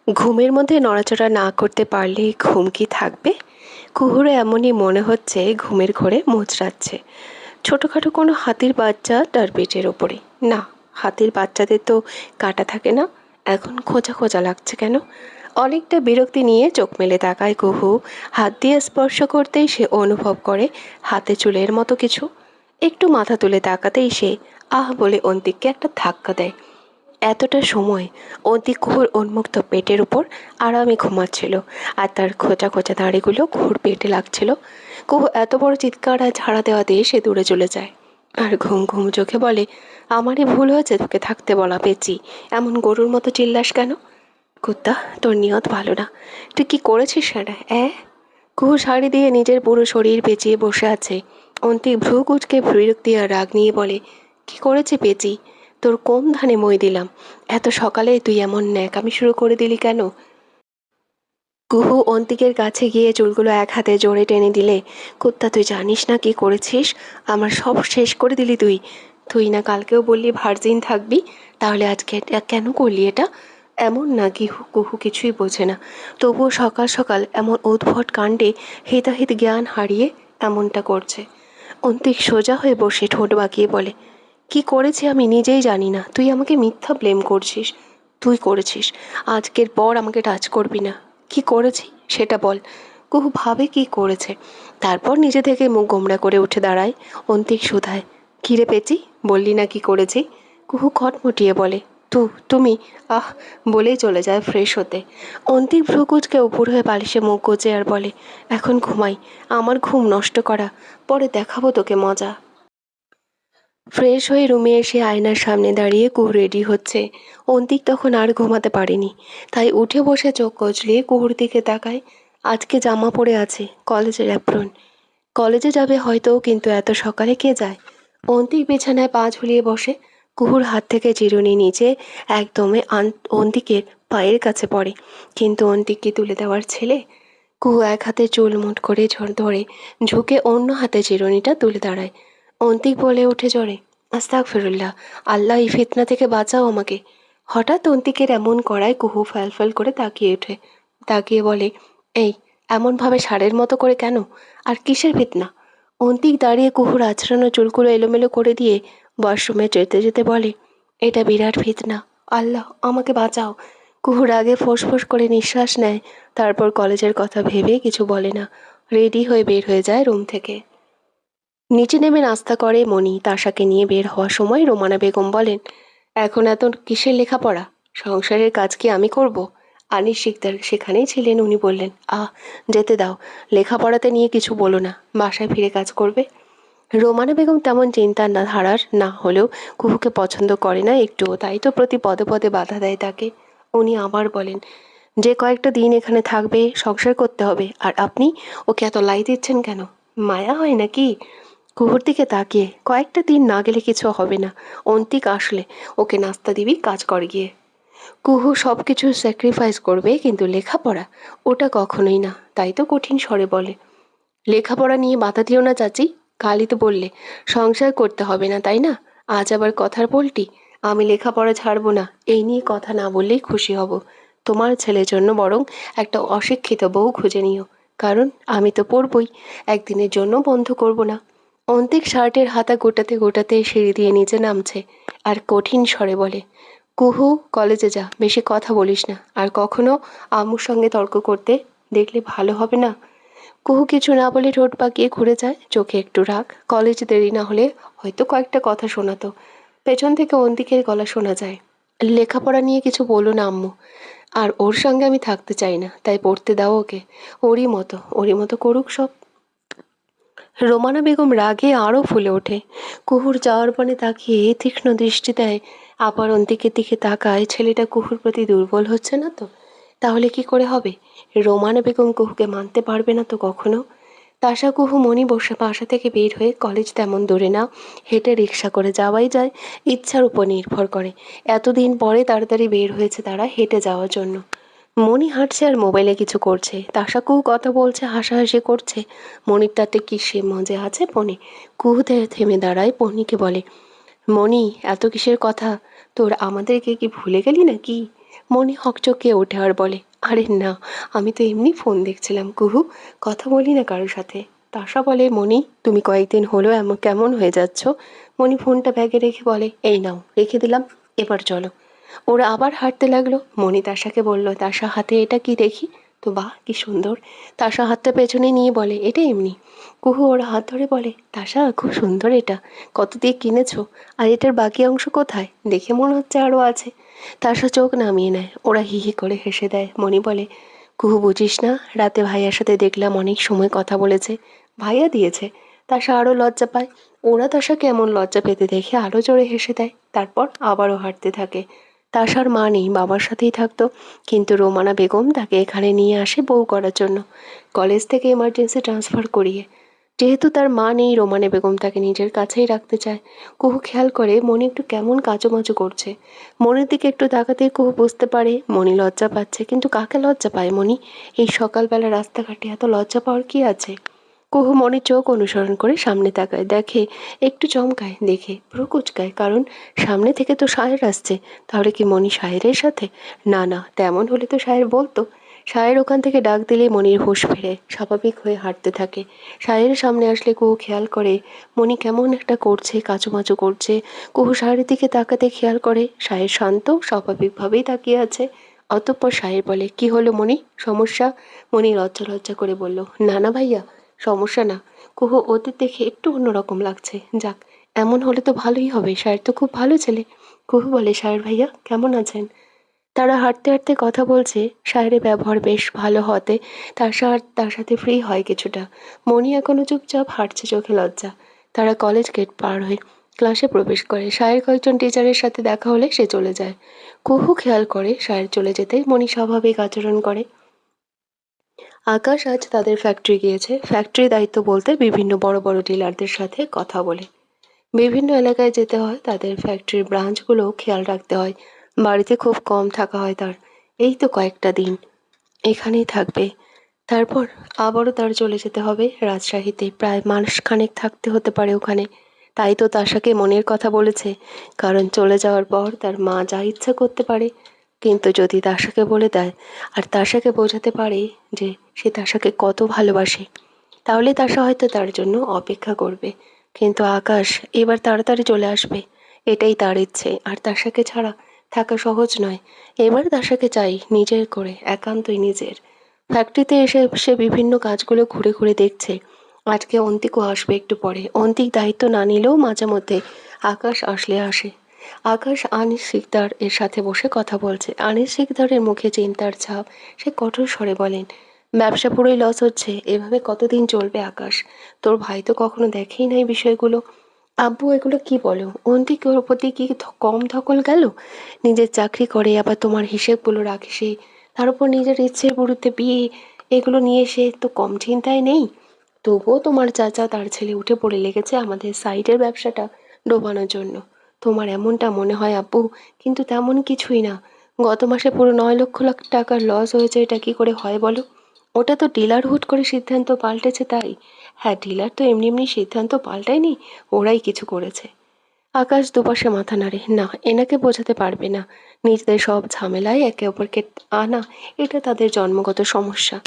ঘুমের মধ্যে নড়াচড়া না করতে পারলে ঘুম কি থাকবে? কুহুরে এমনই মনে হচ্ছে ঘুমের ঘোরে মোচড়াচ্ছে ছোটোখাটো কোনো হাতির বাচ্চা তার পেটের ওপরে। না, হাতির বাচ্চাদের তো কাটা থাকে না। এখন খোঁচা খোঁচা লাগছে কেন? অনেকটা বিরক্তি নিয়ে চোখ মেলে তাকায় কুহু। হাত দিয়ে স্পর্শ করতেই সে অনুভব করে হাতে চুলের মতো কিছু। একটু মাথা তুলে তাকাতেই সে আহ বলে অন্তিককে একটা ধাক্কা দেয়। এতটা সময় অন্তিক কুহুর উন্মুক্ত পেটের উপর আরামে ঘুমাচ্ছিল, আর তার খোঁচা খোঁচা দাড়িগুলো কুহুর পেটে লাগছিল। কুহু এত বড় চিৎকার আর ঝাড়া দেওয়া দিয়ে সে দূরে চলে যায়, আর ঘুম ঘুম চোখে বলে, আমারই ভুল হয়েছে তোকে থাকতে বলা, পেঁচি। এমন গরুর মতো চিল্লাস কেন? কুত্তা, তোর নিয়ত ভালো না। তুই কি করেছিস সেটা? কুহু শাড়ি দিয়ে নিজের পুরো শরীর পেঁচিয়ে বসে আছে। অন্তিক ভ্রু কুচকে বিরক্তি আর রাগ নিয়ে বলে, কি করেছে পেঁচি? তোর কোন ধানে মই দিলাম? এত সকালে তুই এমন ন্যাকামি শুরু করে দিলি কেন? কুহু অন্তিকের কাছে গিয়ে চুলগুলো এক হাতে জোরে টেনে দিলে, কুত্তা তুই জানিস না কি করেছিস? আমার সব শেষ করে দিলি তুই। তুই না কালকেও বললি ভার্জিন থাকবি, তাহলে আজকে কেন করলি এটা? এমন না কি কুহু কিছুই বোঝে না, তবুও সকাল সকাল এমন উদ্ভট কাণ্ডে হিতাহিত জ্ঞান হারিয়ে এমনটা করছে। অন্তিক সোজা হয়ে বসে ঠোঁট বাঁকিয়ে বলে, কি করেছি আমি নিজেই জানি না, তুই আমাকে মিথ্যা ব্লেম করছিস। তুই করেছিস, আজকের পর আমাকে টাচ করবি না। কি করেছি সেটা বল। কুহু ভাবে কি করেছে, তারপর নিজে থেকে মুখ গোমড়া করে উঠে দাঁড়ায়। অন্তিক শুধায়, কিরে পেঁচি, বললি না কি করেছি? কুহু খটমটিয়ে বলে, তুমি আহ বলেই চলে যায় ফ্রেশ হতে। অন্তিক ভ্রুকুচকে উপর হয়ে বালিশে মুখ গোজে আর বলে, এখন ঘুমাই, আমার ঘুম নষ্ট করা, পরে দেখাবো তোকে মজা। ফ্রেশ হয়ে রুমে এসে আয়নার সামনে দাঁড়িয়ে কুহু রেডি হচ্ছে। অন্তিক তখন আর ঘুমাতে পারেনি, তাই উঠে বসে চোখ কচলিয়ে কুহুর দিকে তাকায়। আজকে জামা পরে আছে, কলেজের অ্যাপ্রন। কলেজে যাবে হয়তো, কিন্তু এত সকালে কে যায়? অন্তিক বিছানায় পা ঝুলিয়ে বসে। কুহুর হাত থেকে চিরুনি নিচে একদমে অন্তিকের পায়ের কাছে পড়ে, কিন্তু অন্তিক কি তুলে দেওয়ার ছেলে? কুহু এক হাতে চুল মুঠ করে ধরে ঝুঁকে অন্য হাতে চিরুনিটা তুলে দাঁড়ায়। অন্তিক বলে ওঠে জ্বরে, আস্তাগফিরুল্লাহ, আল্লাহ এই ফিতনা থেকে বাঁচাও আমাকে। হঠাৎ অন্তিকের এমন করায় কুহু ফ্যাল করে তাকিয়ে ওঠে। তাকিয়ে বলে, এই, এমনভাবে ষাঁড়ের মতো করে কেন? আর কিসের ফিতনা? অন্তিক দাঁড়িয়ে কুহুর আছড়ানো চুলগুলো এলোমেলো করে দিয়ে ওয়াশরুমে যেতে যেতে বলে, এটা বিরাট ফিতনা, আল্লাহ আমাকে বাঁচাও। কুহু রাগে ফোঁস করে নিঃশ্বাস নেয়, তারপর কলেজের কথা ভেবে কিছু বলে না। রেডি হয়ে বের হয়ে যায় রুম থেকে। নিচে নেমে নাস্তা করে মণি। তাশাকে নিয়ে বের হওয়ার সময় রোমানা বেগম বলেন, এখন এত কিসের লেখাপড়া? সংসারের কাজ কি আমি করব? আনিস শিকদার সেখানেই ছিলেন, উনি বললেন, যেতে দাও, লেখাপড়াতে নিয়ে কিছু বলো না, বাসায় ফিরে কাজ করবে। রোমানা বেগম তেমন চিন্তার না ধারার না হলেও কুহুকে পছন্দ করে না একটুও, তাই তো প্রতি পদে পদে বাধা দেয় তাকে। উনি আবার বলেন, যে কয়েকটা দিন এখানে থাকবে, সংসার করতে হবে, আর আপনি ওকে এত লাই দিচ্ছেন কেন? মায়া হয় নাকি? কুহুর দিকে তাকিয়ে, কয়েকটা দিন না গেলে কিছু হবে না, অন্তিক আসলে ওকে নাস্তা দিবি, কাজ কর গিয়ে। কুহু সব কিছু স্যাক্রিফাইস করবে, কিন্তু লেখাপড়া ওটা কখনোই না, তাই তো কঠিন স্বরে বলে, লেখাপড়া নিয়ে বাধা দিও না চাচি, কালই তো বললে সংসার করতে হবে না, তাই না? আজ আবার কথার পল্টি। আমি লেখাপড়া ছাড়বো না, এই নিয়ে কথা না বললেই খুশি হব। তোমার ছেলের জন্য বরং একটা অশিক্ষিত বউ খুঁজে নিও, কারণ আমি তো পড়বই, একদিনের জন্য বন্ধ করব না। অন্তিক শার্টের হাতা গোটাতে সিঁড়ি দিয়ে নিচে নামছে, আর কঠিন স্বরে বলে, কুহু, কলেজে যা, বেশি কথা বলিস না, আর কখনো আম্মুর সঙ্গে তর্ক করতে দেখলে ভালো হবে না। কুহু কিছু না বলে ঠোঁট পাকিয়ে ঘুরে যায়, চোখে একটু রাগ। কলেজে দেরি না হলে হয়তো কয়েকটা কথা শোনাতো। পেছন থেকে অন্তিকের গলা শোনা যায়, লেখাপড়া নিয়ে কিছু বলো না আম্মু, আর ওর সঙ্গে আমি থাকতে চাই না, তাই পড়তে দাও ওকে, ওরই মতো করুক সব। রোমানা বেগম রাগে আরও ফুলে ওঠে। কুহুর যাওয়ার পানে তাকিয়ে তীক্ষ্ণ দৃষ্টি দেয়, আবার অন্তিকের দিকে তাকায়, ছেলেটা কুহুর প্রতি দুর্বল হচ্ছে না তো? তাহলে কি করে হবে? রোমানা বেগম কুহুকে মানতে পারবে না তো কখনো। তাশা, কুহু, মণি বসে বাসা থেকে বের হয়ে, কলেজ তেমন দূরে না, হেঁটে রিক্সা করে যাওয়াই যায়, ইচ্ছার উপর নির্ভর করে। এতদিন পরে তাড়াতাড়ি বের হয়েছে তারা হেঁটে যাওয়ার জন্য। মণি হাঁটছে আর মোবাইলে কিছু করছে, তাশা কুহু কথা বলছে, হাসাহাসি করছে। মণির তাতে কি সে মজা আছে পণে? কুহুতে থেমে দাঁড়ায়, পণিকে বলে, মণি, এত কিসের কথা তোর, আমাদেরকে কি ভুলে গেলি নাকি? মনি হকচকিয়ে ওঠে আর বলে, আরে না, আমি তো এমনি ফোন দেখছিলাম কুহু, কথা বলি না কারোর সাথে। তাশা বলে, মনি তুমি কয়েকদিন হলো এমন কেমন হয়ে যাচ্ছ? মনি ফোনটা ব্যাগে রেখে বলে, এই নাও রেখে দিলাম, এবার চলো। ওরা আবার হাঁটতে লাগলো। মনি তাশাকে বলল, তাশা হাতে এটা কি দেখি তো, বাহ কি সুন্দর। তাশা হাতটা পেছনে নিয়ে বলে, এটা এমনি। কুহু ওর হাত ধরে বলে, তাশা খুব সুন্দর এটা, কত দিয়ে কিনেছো? আর এটার বাকি অংশ কোথায়? দেখে মনে হচ্ছে আরও আছে। তাশা চোখ নামিয়ে নেয়। ওরা হি হি করে হেসে দেয়। মনি বলে, কুহু বুঝিস না, রাতে ভাইয়ার সাথে দেখলাম অনেক সময় কথা বলেছে, ভাইয়া দিয়েছে। তাশা আরও লজ্জা পায়। ওরা তাশাকে এমন লজ্জা পেতে দেখে আরও জোরে হেসে দেয়। তারপর আবারও হাঁটতে থাকে। তাশার মা নেই, বাবার সাথেই থাকতো, কিন্তু রোমানা বেগম তাকে এখানে নিয়ে আসে বউ করার জন্য, কলেজ থেকে এমার্জেন্সি ট্রান্সফার করিয়ে। যেহেতু তার মা নেই, রোমানা বেগম তাকে নিজের কাছেই রাখতে চায়। কুহু খেয়াল করে মনি একটু কেমন কাচুমাচু করছে। মনির দিকে একটু তাকাতেই কুহু বুঝতে পারে মনি লজ্জা পাচ্ছে, কিন্তু কাকে লজ্জা পায় মনি? এই সকালবেলা রাস্তাঘাটে এত লজ্জা পাওয়ার কি আছে? কুহু মনির চোখ অনুসরণ করে সামনে তাকায়, দেখে একটু চমকায়, দেখে ভ্রু কুঁচকায়, কারণ সামনে থেকে তো সাহের আসছে। তাহলে কি মনি সাহেরের সাথে? না না, তেমন হলে তো সাহের বলতো। সাহের ওখান থেকে ডাক দিলে মনির হুঁশ ফেরে, স্বাভাবিক হয়ে হাঁটতে থাকে। সাহের সামনে আসলে কুহু খেয়াল করে মনি কেমন একটা করছে, কাচুমাচু করছে। কুহু সাহের দিকে তাকাতে খেয়াল করে সাহের শান্ত স্বাভাবিকভাবেই তাকিয়ে আছে। অতঃপর সাহের বলে, কি হলো মনি, সমস্যা? মনি লজ্জা লজ্জা করে বলল, না না ভাইয়া, সমস্যা না। কুহু ওদের দেখে একটু অন্যরকম লাগছে। যাক, এমন হলে তো ভালোই হবে, সাহের তো খুব ভালো ছেলে। কুহু বলে, সাহের ভাইয়া কেমন আছেন? তারা হাঁটতে হাঁটতে কথা বলছে। সাহেরের ব্যবহার বেশ ভালো হতে তার সাথে ফ্রি হয় কিছুটা। মনি এখনো চুপচাপ হাঁটছে, চোখে লজ্জা। তারা কলেজ গেট পার হয়ে ক্লাসে প্রবেশ করে। সাহের কয়েকজন টিচারের সাথে দেখা হলে সে চলে যায়। কুহু খেয়াল করে সাহের চলে যেতে মনি স্বাভাবিক আচরণ করে। আকাশ আজ তাদের ফ্যাক্টরি গিয়েছে। ফ্যাক্টরি দায়িত্ব বলতে বিভিন্ন বড় বড় ডিলারদের সাথে কথা বলে বিভিন্ন এলাকায় যেতে হয়, তাদের ফ্যাক্টরির ব্রাঞ্চগুলো খেয়াল রাখতে হয়। বাড়িতে খুব কম থাকা হয় তার। এই তো কয়েকটা দিন এখানেই থাকবে, তারপর আবারও তার চলে যেতে হবে রাজশাহীতে। প্রায় মাসখানেক থাকতে হতে পারে ওখানে। তাই তো তাশাকে মনের কথা বলেছে, কারণ চলে যাওয়ার পর তার মা যা ইচ্ছা করতে পারে। কিন্তু যদি তাশাকে বলে দেয় আর তাশাকে বোঝাতে পারে যে সে তাশাকে কত ভালোবাসে, তাহলে তাশা হয়তো তার জন্য অপেক্ষা করবে। কিন্তু আকাশ এবার তাড়াতাড়ি চলে আসবে, এটাই তার ইচ্ছে। আর তাশাকে ছাড়া থাকা সহজ নয়। এবার তাশাকে চাই নিজের করে, একান্তই নিজের। ফ্যাক্টরিতে এসে সে বিভিন্ন কাজগুলো ঘুরে ঘুরে দেখছে। আজকে অন্তিকও আসবে একটু পরে। অন্তিক দায়িত্ব না নিলেও মাঝে মধ্যে আকাশ আসলে আসে। আকাশ আনিস সিকদার এর সাথে বসে কথা বলছে। আনিস সিকদারের মুখে চিন্তার ছাপ। সে কঠোর স্বরে বলেন, ব্যবসা পুরোই লস হচ্ছে, এভাবে কতদিন চলবে আকাশ? তোর ভাই তো কখনো দেখেই নাই বিষয়গুলো। আব্বু এগুলো কি বলো? অন্তিক ওর প্রতি কি কম ধকল গেল? নিজের চাকরি করে আবার তোমার হিসেবগুলো রাখে সে, তার উপর নিজের ইচ্ছের বিরুদ্ধে বিয়ে, এগুলো নিয়ে সে তো কম চিন্তায় নেই। তবুও তোমার চাচা তার ছেলে উঠে পড়ে লেগেছে আমাদের সাইডের ব্যবসাটা ডোবানোর জন্য। তোমার এমনটা মনে হয় আব্বু, কিন্তু তেমন কিছুই না। গত মাসে পুরো 9 লক্ষ টাকার লস হয়েছে, এটা কি করে হয় বলো? ওটা তো ডিলার হুট করে সিদ্ধান্ত পাল্টেছে তাই। হ্যাঁ, ডিলার তো এমনি এমনি সিদ্ধান্ত পাল্টায়নি, ওরাই কিছু করেছে। আকাশ দুপাশে মাথা নাড়ে। না, এনাকে বোঝাতে পারবে না। নিজেদের সব ঝামেলায় একে অপরকে আনা, এটা তাদের জন্মগত সমস্যা।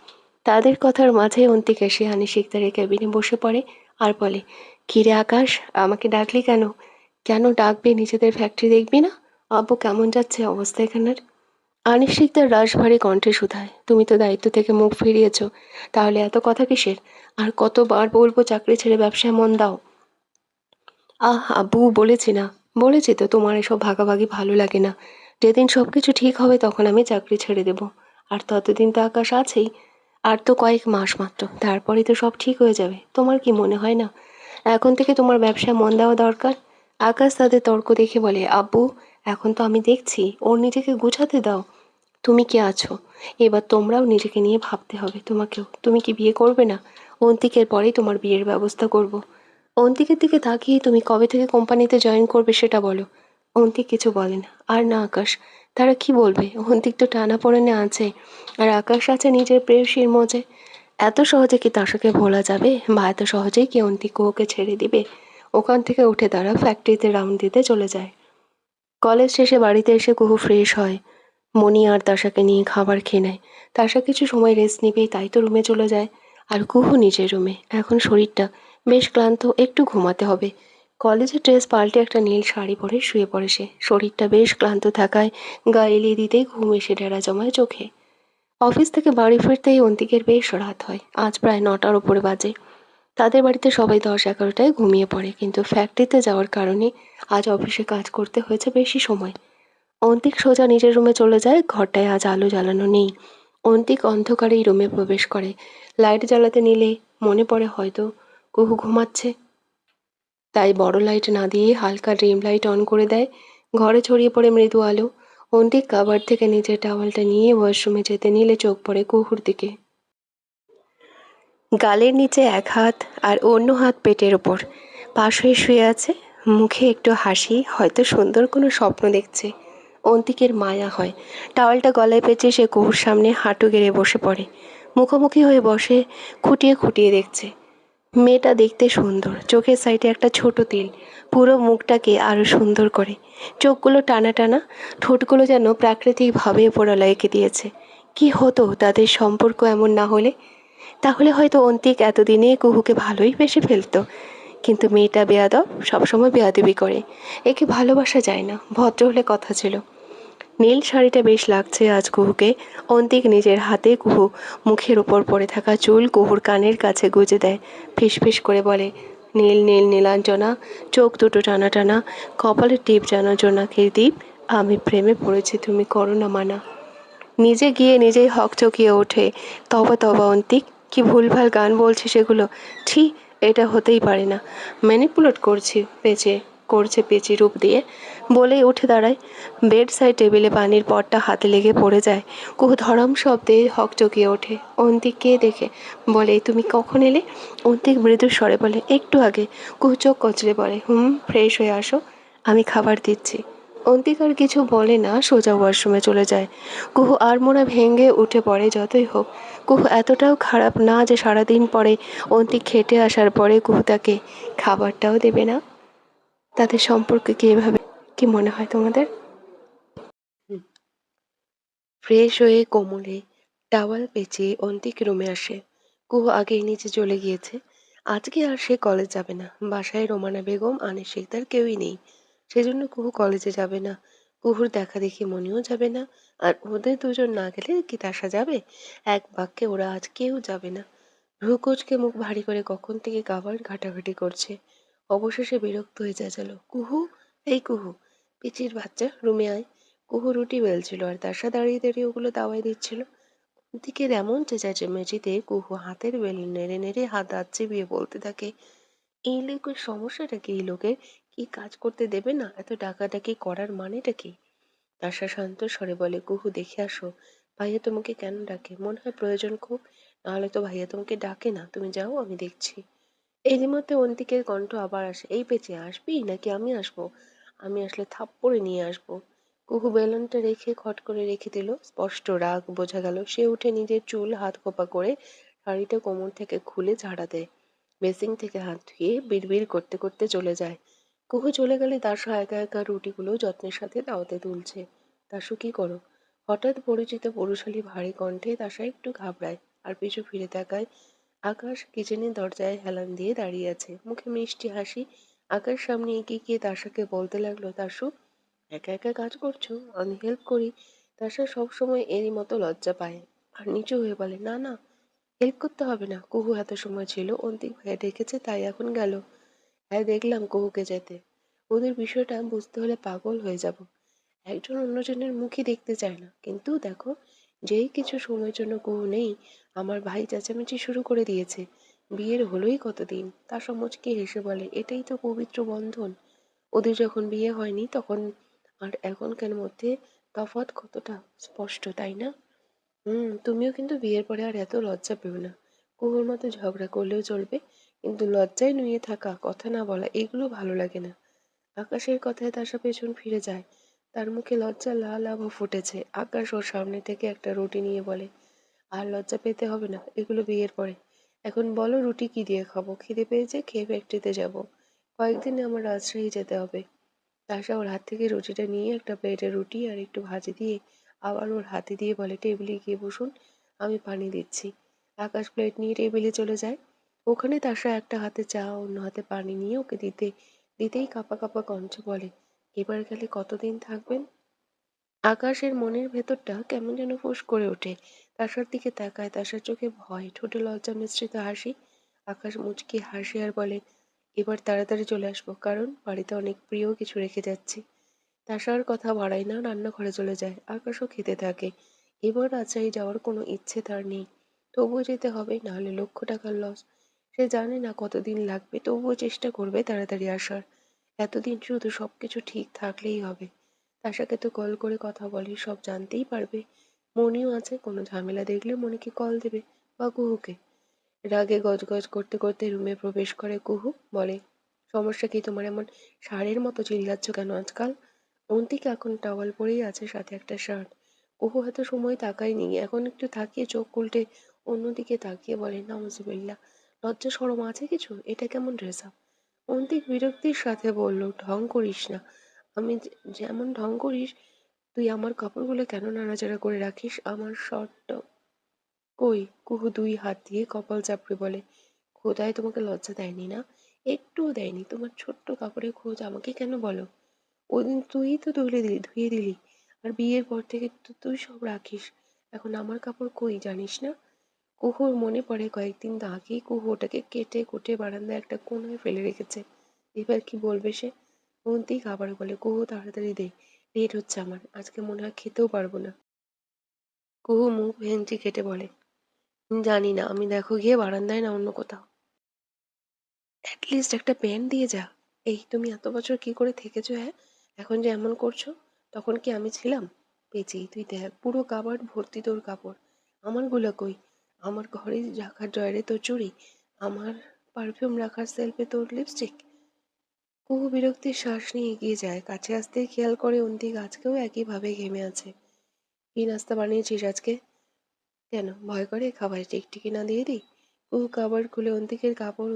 তাদের কথার মাঝে অন্তিক এসে হানি শিকদারের কেবিনে বসে পড়ে আর বলে, কিরে আকাশ, আমাকে ডাকলি কেন? কেন ডাকবে? নিজেদের ফ্যাক্টরি দেখবি না? আব্বু কেমন যাচ্ছে অবস্থা এখানের? আনিস শিকদার রাশভারী কণ্ঠে শুধায়, তুমি তো দায়িত্ব থেকে মুখ ফিরিয়েছ, তাহলে এত কথা কিসের? আর কতবার বলবো চাকরি ছেড়ে ব্যবসায় মন দাও? আব্বু বলেছি না? বলেছি তো তোমার এসব ভাগাভাগি ভালো লাগে না। যেদিন সব কিছু ঠিক হবে তখন আমি চাকরি ছেড়ে দেব। আর ততদিন তো আকাশ আছেই। আর তো কয়েক মাস মাত্র, তারপরেই তো সব ঠিক হয়ে যাবে। তোমার কি মনে হয় না এখন থেকে তোমার ব্যবসায় মন দেওয়া দরকার? আকাশ তাদের তর্ক দেখে বলে, আব্বু এখন তো আমি দেখছি ওর নিজেকে গুছাতে দাও। তুমি কি আছো, এবার তোমরাও নিজেকে নিয়ে ভাবতে হবে তোমাকেও। তুমি কি বিয়ে করবে না? অন্তিকের পরেই তোমার বিয়ের ব্যবস্থা করব। অন্তিকের দিকে তাকিয়ে তুমি কবে থেকে কোম্পানিতে জয়েন করবে সেটা বলো। অন্তিক কিছু বলে না। আর না আকাশ, তারা কি বলবে? অন্তিক তো টানাপোড়েনে আছে, আর আকাশ আছে নিজের প্রেয়সীর মজে। এত সহজে কি তাশাকে ভোলা যাবে? বা এত সহজেই কি অন্তিক ওকে ছেড়ে দিবে? ওখান থেকে উঠে তারা ফ্যাক্টরিতে রাউন্ড দিতে চলে যায়। কলেজ শেষে বাড়িতে এসে কুহু ফ্রেশ হয়। মণি আর তাশাকে নিয়ে খাবার খেয়ে নেয়। তাশা কিছু সময় রেস্ট নেবে তাই তো রুমে চলে যায়। আর কুহু নিজের রুমে। এখন শরীরটা বেশ ক্লান্ত, একটু ঘুমাতে হবে। কলেজের ড্রেস পাল্টে একটা নীল শাড়ি পরে শুয়ে পড়ে সে। শরীরটা বেশ ক্লান্ত থাকায় গা এলিয়ে দিতেই ঘুম এসে ডেরা জমায় চোখে। অফিস থেকে বাড়ি ফিরতেই অন্তিকের বেশ রাত হয়। আজ প্রায় 9টার ওপরে বাজে। তাদের বাড়িতে সবাই 10-11টায় ঘুমিয়ে পড়ে, কিন্তু ফ্যাক্টরিতে যাওয়ার কারণে আজ অফিসে কাজ করতে হয়েছে বেশি সময়। অন্তিক সোজা নিজের রুমে চলে যায়। ঘরটায় আজ আলো জ্বালানো নেই। অন্তিক অন্ধকারেই রুমে প্রবেশ করে। লাইট জ্বালাতে নিলে মনে পড়ে হয়তো কুহু ঘুমাচ্ছে, তাই বড় লাইট না দিয়ে হালকা ড্রিম লাইট অন করে দেয়। ঘরে ছড়িয়ে পড়ে মৃদু আলো। অন্তিক কাভার থেকে নিজের টাওয়ালটা নিয়ে ওয়াশরুমে যেতে নিলে চোখ পড়ে কুহুর দিকে। গালের নিচে এক হাত আর অন্য হাত পেটের ওপর পাশ হয়ে শুয়ে আছে। মুখে একটু হাসি, হয়তো সুন্দর কোনো স্বপ্ন দেখছে। অন্তিকের মায়া হয়। টাওয়ালটা গলায় পেঁচে সে কুহুর সামনে হাঁটু গেড়ে বসে পড়ে। মুখোমুখি হয়ে বসে খুঁটিয়ে খুঁটিয়ে দেখছে। মেয়েটা দেখতে সুন্দর। চোখের সাইডে একটা ছোট তিল পুরো মুখটাকে আরো সুন্দর করে। চোখগুলো টানা টানা, ঠোঁটগুলো যেন প্রাকৃতিকভাবে উপরওয়ালা এঁকে দিয়েছে। কি হতো তাদের সম্পর্ক এমন না হলে? তাহলে হয়তো অন্তিক এতদিনে কুহুকে ভালোই বেসে ফেলতো। কিন্তু মেয়েটা বেয়াদব, সবসময় বেয়াদবি করে। একে ভালোবাসা যায় না, ভদ্র হলে কথা ছিল। নীল শাড়িটা বেশ লাগছে আজ কুহুকে। অন্তিক নিজের হাতে কুহু মুখের উপর পড়ে থাকা চুল কুহুর কানের কাছে গুজে দেয়। ফিসফিস করে বলে, নীল নীল নীলাঞ্জনা, চোখ দুটো টানা টানা, কপালের টিপ যেন জোনাকির দ্বীপ। আমি প্রেমে পড়েছি, তুমি করো না মানা। নিজে গিয়ে নিজেই হকচকিয়ে ওঠে। তবা তবা অন্তিক, কি ভুলভাল গান বলছে সেগুলো। ছি, এটা হতেই পারে না। ম্যানিপুলেট করছে পেঁচি রূপ দিয়ে বলেই উঠে দাঁড়ায়। বেড সাইড টেবিলে পানির পটটা হাতে লেগে পড়ে যায়। কুহু ধরম শব্দে হকচকিয়ে ওঠে। অন্তিককে দেখে বলে, তুমি কখন এলে? অন্তিক মৃদু স্বরে বলে, একটু আগে। কুহু চোখ কচলে বলে, ফ্রেশ হয়ে আসো, আমি খাবার দিচ্ছি। অন্তিক আর কিছু বলে না, সোজা ওয়াশরুমে চলে যায়। কুহু আড়মোড়া ভেঙে উঠে পড়ে। যতই হোক, কুহু এতটাও খারাপ না যে সারাদিন পরে অন্তিক খেটে আসার পরে কুহু তাকে খাবারটাও দেবে না। তাদের সম্পর্কে কি এভাবে? কি মনে হয় তোমাদের? ফ্রেশ হয়ে কোমরে টাওয়াল পেঁচিয়ে অন্তিক রুমে আসে। কুহু আগেই নিচে চলে গিয়েছে। আজকে আর সে কলেজ যাবে না। বাসায় রোমানা বেগম, আনিস শিকদার কেউই নেই। সেজন্য কুহু কলেজে যাবে না। কুহুর দেখা দেখি মনেও যাবে না। আর ওদের দুজন না গেলে কি তাসা যাবে? এক বাক্যে ওরা আজ কেউ যাবে না। ভ্রুকুচকে মুখ ভারী করে কখন থেকে কাবার ঘাটাঘাটি করছে। অবশেষে বিরক্ত হয়ে চেঁচালো, কুহু, এই কুহু, পিচির বাচ্চা, রুমে আয়। কুহু রুটি বেলছিল আর তাসা দাঁড়িয়ে দাঁড়িয়ে ওগুলো তাওয়ায় দিচ্ছিল। দিকের এমন চেঁচামেচিতে কুহু হাতের বেল নেড়ে নেড়ে হাত দাঁত চিবিয়ে বলতে থাকে, এই লোকের সমস্যাটা কি? এই লোকের কি কাজ করতে দেবে না? এত ডাকাডাকি করার মানেটা কি? তাসা শান্ত স্বরে বলে, কুহু দেখে আসো, ভাইয়া তোমাকে কেন ডাকে? মনে হয় প্রয়োজন খুব। নাহলে তো ভাইয়া তোমাকে ডাকে না। তুমি যাও, আমি দেখছি। এরই মধ্যে অন্তিকের কণ্ঠ আবার আসে, এই পেঁচে আসবি নাকি আমি আসবো? আমি আসলে থাপ্পড়ে নিয়ে আসবো। কুহু বেলুনটা রেখে খট করে রেখে দিল। স্পষ্ট রাগ বোঝা গেল। সে উঠে নিজের চুল হাত খোপা করে শাড়িটা কোমর থেকে খুলে ঝাড়া দেয়। বেসিং থেকে হাত ধুয়ে বিড়বিড় করতে করতে চলে যায়। কুহু চলে গেলে দাশু একা একা রুটিগুলো যত্নের সাথে তাওয়াতে তুলছে। দাশু, কি করো? হঠাৎ পরিচিত পুরুষালী ভারী কণ্ঠে তাশা একটু ঘাবড়ায় আর পিছু ফিরে তাকায়। আকাশ কিচেনের দরজায় হেলান দিয়ে দাঁড়িয়ে আছে, মুখে মিষ্টি হাসি। আকাশ সামনে এগিয়ে গিয়ে তাশাকে বলতে লাগলো, তাসু, একা একা কাজ করছো, আমি হেল্প করি। তাশা সবসময় এরই মতো লজ্জা পায় আর নিচু হয়ে বলে, না না, হেল্প করতে হবে না। কুহু এত সময় ছিল, অন্তিক ভাইয়া ডেকেছে তাই এখন গেল। হ্যাঁ, দেখলাম কুহুকে যেতে। ওদের বিষয়টা বুঝতে হলে পাগল হয়ে যাব। একজন অন্যজনের মুখই দেখতে চায় না। কিন্তু দেখো, যেই কিছু সময়ের জন্য কুহু নেই, আমার ভাই চেঁচামেচি শুরু করে দিয়েছে। বিয়ের হলোই কতদিন? তা সমজকে হেসে বলে, এটাই তো পবিত্র বন্ধন। ওদের যখন বিয়ে হয়নি তখন আর এখনকার মধ্যে তফাৎ কতটা স্পষ্ট, তাই না? তুমিও কিন্তু বিয়ের পরে আর এত লজ্জা পেও না। কুহুর মতো ঝগড়া করলেও চলবে, কিন্তু লজ্জায় নুয়ে থাকা, কথা না বলা, এগুলো ভালো লাগে না। আকাশের কথায় তাসা পেছন ফিরে যায়। তার মুখে লজ্জা লাল আভা ফুটেছে। আকাশ ওর সামনে থেকে একটা রুটি নিয়ে বলে, আর লজ্জা পেতে হবে না, এগুলো বিয়ের পরে। এখন বলো, রুটি কি দিয়ে খাবো? খিদে পেয়েছে, খেয়ে ফ্যাক্টরিতে যাবো। কয়েকদিনে আমার রাজশাহী যেতে হবে। তাসা ওর হাত থেকে রুটিটা নিয়ে একটা প্লেটে রুটি আর একটু ভাজি দিয়ে আবার ওর হাতে দিয়ে বলে, টেবিলে গিয়ে বসুন, আমি পানি দিচ্ছি। আকাশ প্লেট নিয়ে টেবিলে চলে যায়। ওখানে তাসা একটা হাতে চা অন্য হাতে পানি নিয়ে ওকে দিতেই কাঁপা কাঁপা কণ্ঠে বলে, এবার গেলে কতদিন থাকবেন? আকাশের মনের ভেতরটা কেমন যেন ফোঁস করে ওঠে। তাসার দিকে তাকায়, তাসার চোখে ভয়, ঠোঁটে লজ্জা মিশ্রিত হাসি। আকাশ মুচকি হাসে আর বলে, এবার তাড়াতাড়ি চলে আসবো, কারণ বাড়িতে অনেক প্রিয় কিছু রেখে যাচ্ছি। তাসা আর কথা বাড়ায় না, রান্নাঘরে চলে যায়। আকাশও খেতে থাকে। এবার রাজশাহী যাওয়ার কোনো ইচ্ছে তার নেই। তবুও যেতে হবে, নাহলে লক্ষ টাকার লস। সে জানে না কতদিন লাগবে, তবুও চেষ্টা করবে তাড়াতাড়ি আসার। এতদিন শুধু সবকিছু ঠিক থাকলেই হবে। তাশাকে তো কল করে কথা বলে, সব জানতেই পারবে। মনিও আছে, কোনো ঝামেলা দেখলে মনিকে কল দেবে, বা কুহুকে। রাগে গজগজ করতে করতে রুমে প্রবেশ করে কুহু। বলে, সমস্যা কি তোমার? এমন ষাঁড়ের মতো চিল্লাচ্ছ কেন আজকাল? অন্তিকা এখন টাওয়াল পরেই আছে, সাথে একটা শার্ট। কুহু এত সময় তাকায়নি, এখন একটু তাকিয়ে চোখ উল্টে অন্যদিকে তাকিয়ে বলে, নাউজুবিল্লাহ, লজ্জা শরম আছে কিছু? এটা কেমন ড্রেস আপ? অন্তিক বিরক্তির সাথে বলল, ঢং করিস না। আমি যেমন ঢং করিস, তুই আমার কাপড়গুলো কেন নাড়াচাড়া করে রাখিস? আমার শর্টটা কই? কুহু দুই হাত দিয়ে কপাল চাপড়ে বলে, খোদায় তোমাকে লজ্জা দেয়নি না? একটুও দেয়নি। তোমার ছোট্ট কাপড়ের খোঁজ আমাকে কেন বলো? ওদিন তুই তো ধুয়ে দিলি। আর বিয়ের পর থেকে তো তুই সব রাখিস। এখন আমার কাপড় কই জানিস না? কুহুর মনে পড়ে কয়েকদিন আগেই কুহু ওটাকে কেটে কুটে বারান্দায় একটা কোণায় ফেলে রেখেছে। এবার কি বলবে সে? অন্তিক আবার বলে, কুহু তাড়াতাড়ি দে, লেট হচ্ছে আমার, আজকে মনে হয় খেতেও পারবো না। কুহু মুখ ভেঙচি কেটে বলে, জানি না, আমি দেখো গিয়ে বারান্দায় না অন্য কোথাও। অ্যাটলিস্ট একটা প্যান্ট দিয়ে যা। এই তুমি এত বছর কি করে থেকেছো? হ্যাঁ, এখন যে এমন করছো, তখন কি আমি ছিলাম? পেয়েছি, তুই দেখ, পুরো কাবার্ড ভর্তি তোর কাপড়। আমারগুলো কই? আমার ঘরে রাখার ড্রয়ারে তোর চুড়ি, আমার পারফিউম রাখার সেলফে তোর লিপস্টিক। কুহু বিরক্তির শ্বাস নিয়ে এগিয়ে যায়, কাছে আসতেই খেয়াল করে অন্তিক আজকেও একইভাবে ঘেমে আছে। কি নাস্তা বানিয়েছিস আজকে? কেন, ভয় করে খাবারে টিকটিকি না দিয়ে দিই? কুহু কাবার্ড খুলে অন্তিকের কাপড়,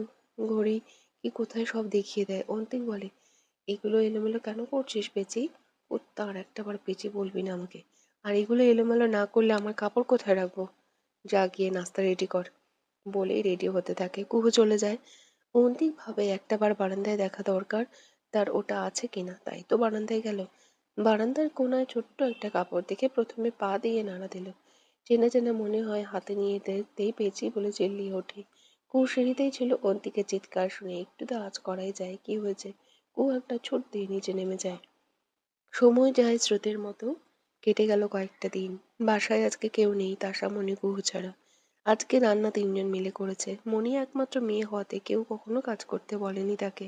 ঘড়ি কি কোথায় সব দেখিয়ে দেয়। অন্তিক বলে, এগুলো এলোমেলো কেন করছিস পেঁচি? তার একটাবার পেঁচি বলবি না আমাকে। আর এগুলো এলোমেলো না করলে আমার কাপড় কোথায় রাখবো? যা গিয়ে নাস্তা রেডি কর। বলেই রেডি হতে থাকে। কুহু চলে যায়। অন্তিক ভাবে একটাবার বারান্দায় দেখা দরকার, তার ওটা আছে কিনা। তাই তো বারান্দায় গেল। বারান্দার কোনায় ছোট্ট একটা কাপড় দেখে প্রথমে পা দিয়ে নাড়া দিল। চেনা চেনা মনে হয়, হাতে নিয়ে দেখতেই পেয়েছি বলে চিল্লিয়ে ওঠে। কুহু সিঁড়িতেই ছিল, অন্তিকের চিৎকার শুনে একটু তো আঁচ করাই যায়, কি হয়েছে? কুহু একটা ছুট দিয়ে নিচে নেমে যায়। সময় যায় স্রোতের মতো। কেটে গেল কয়েকটা দিন। বাসায় আজকে কেউ নেই, তাসা, মনি, কুহু ছাড়া। আজকে রান্না তিনজন মিলে করেছে। মনি একমাত্র মেয়ে হওয়াতে কেউ কখনো কাজ করতে বলেনি তাকে।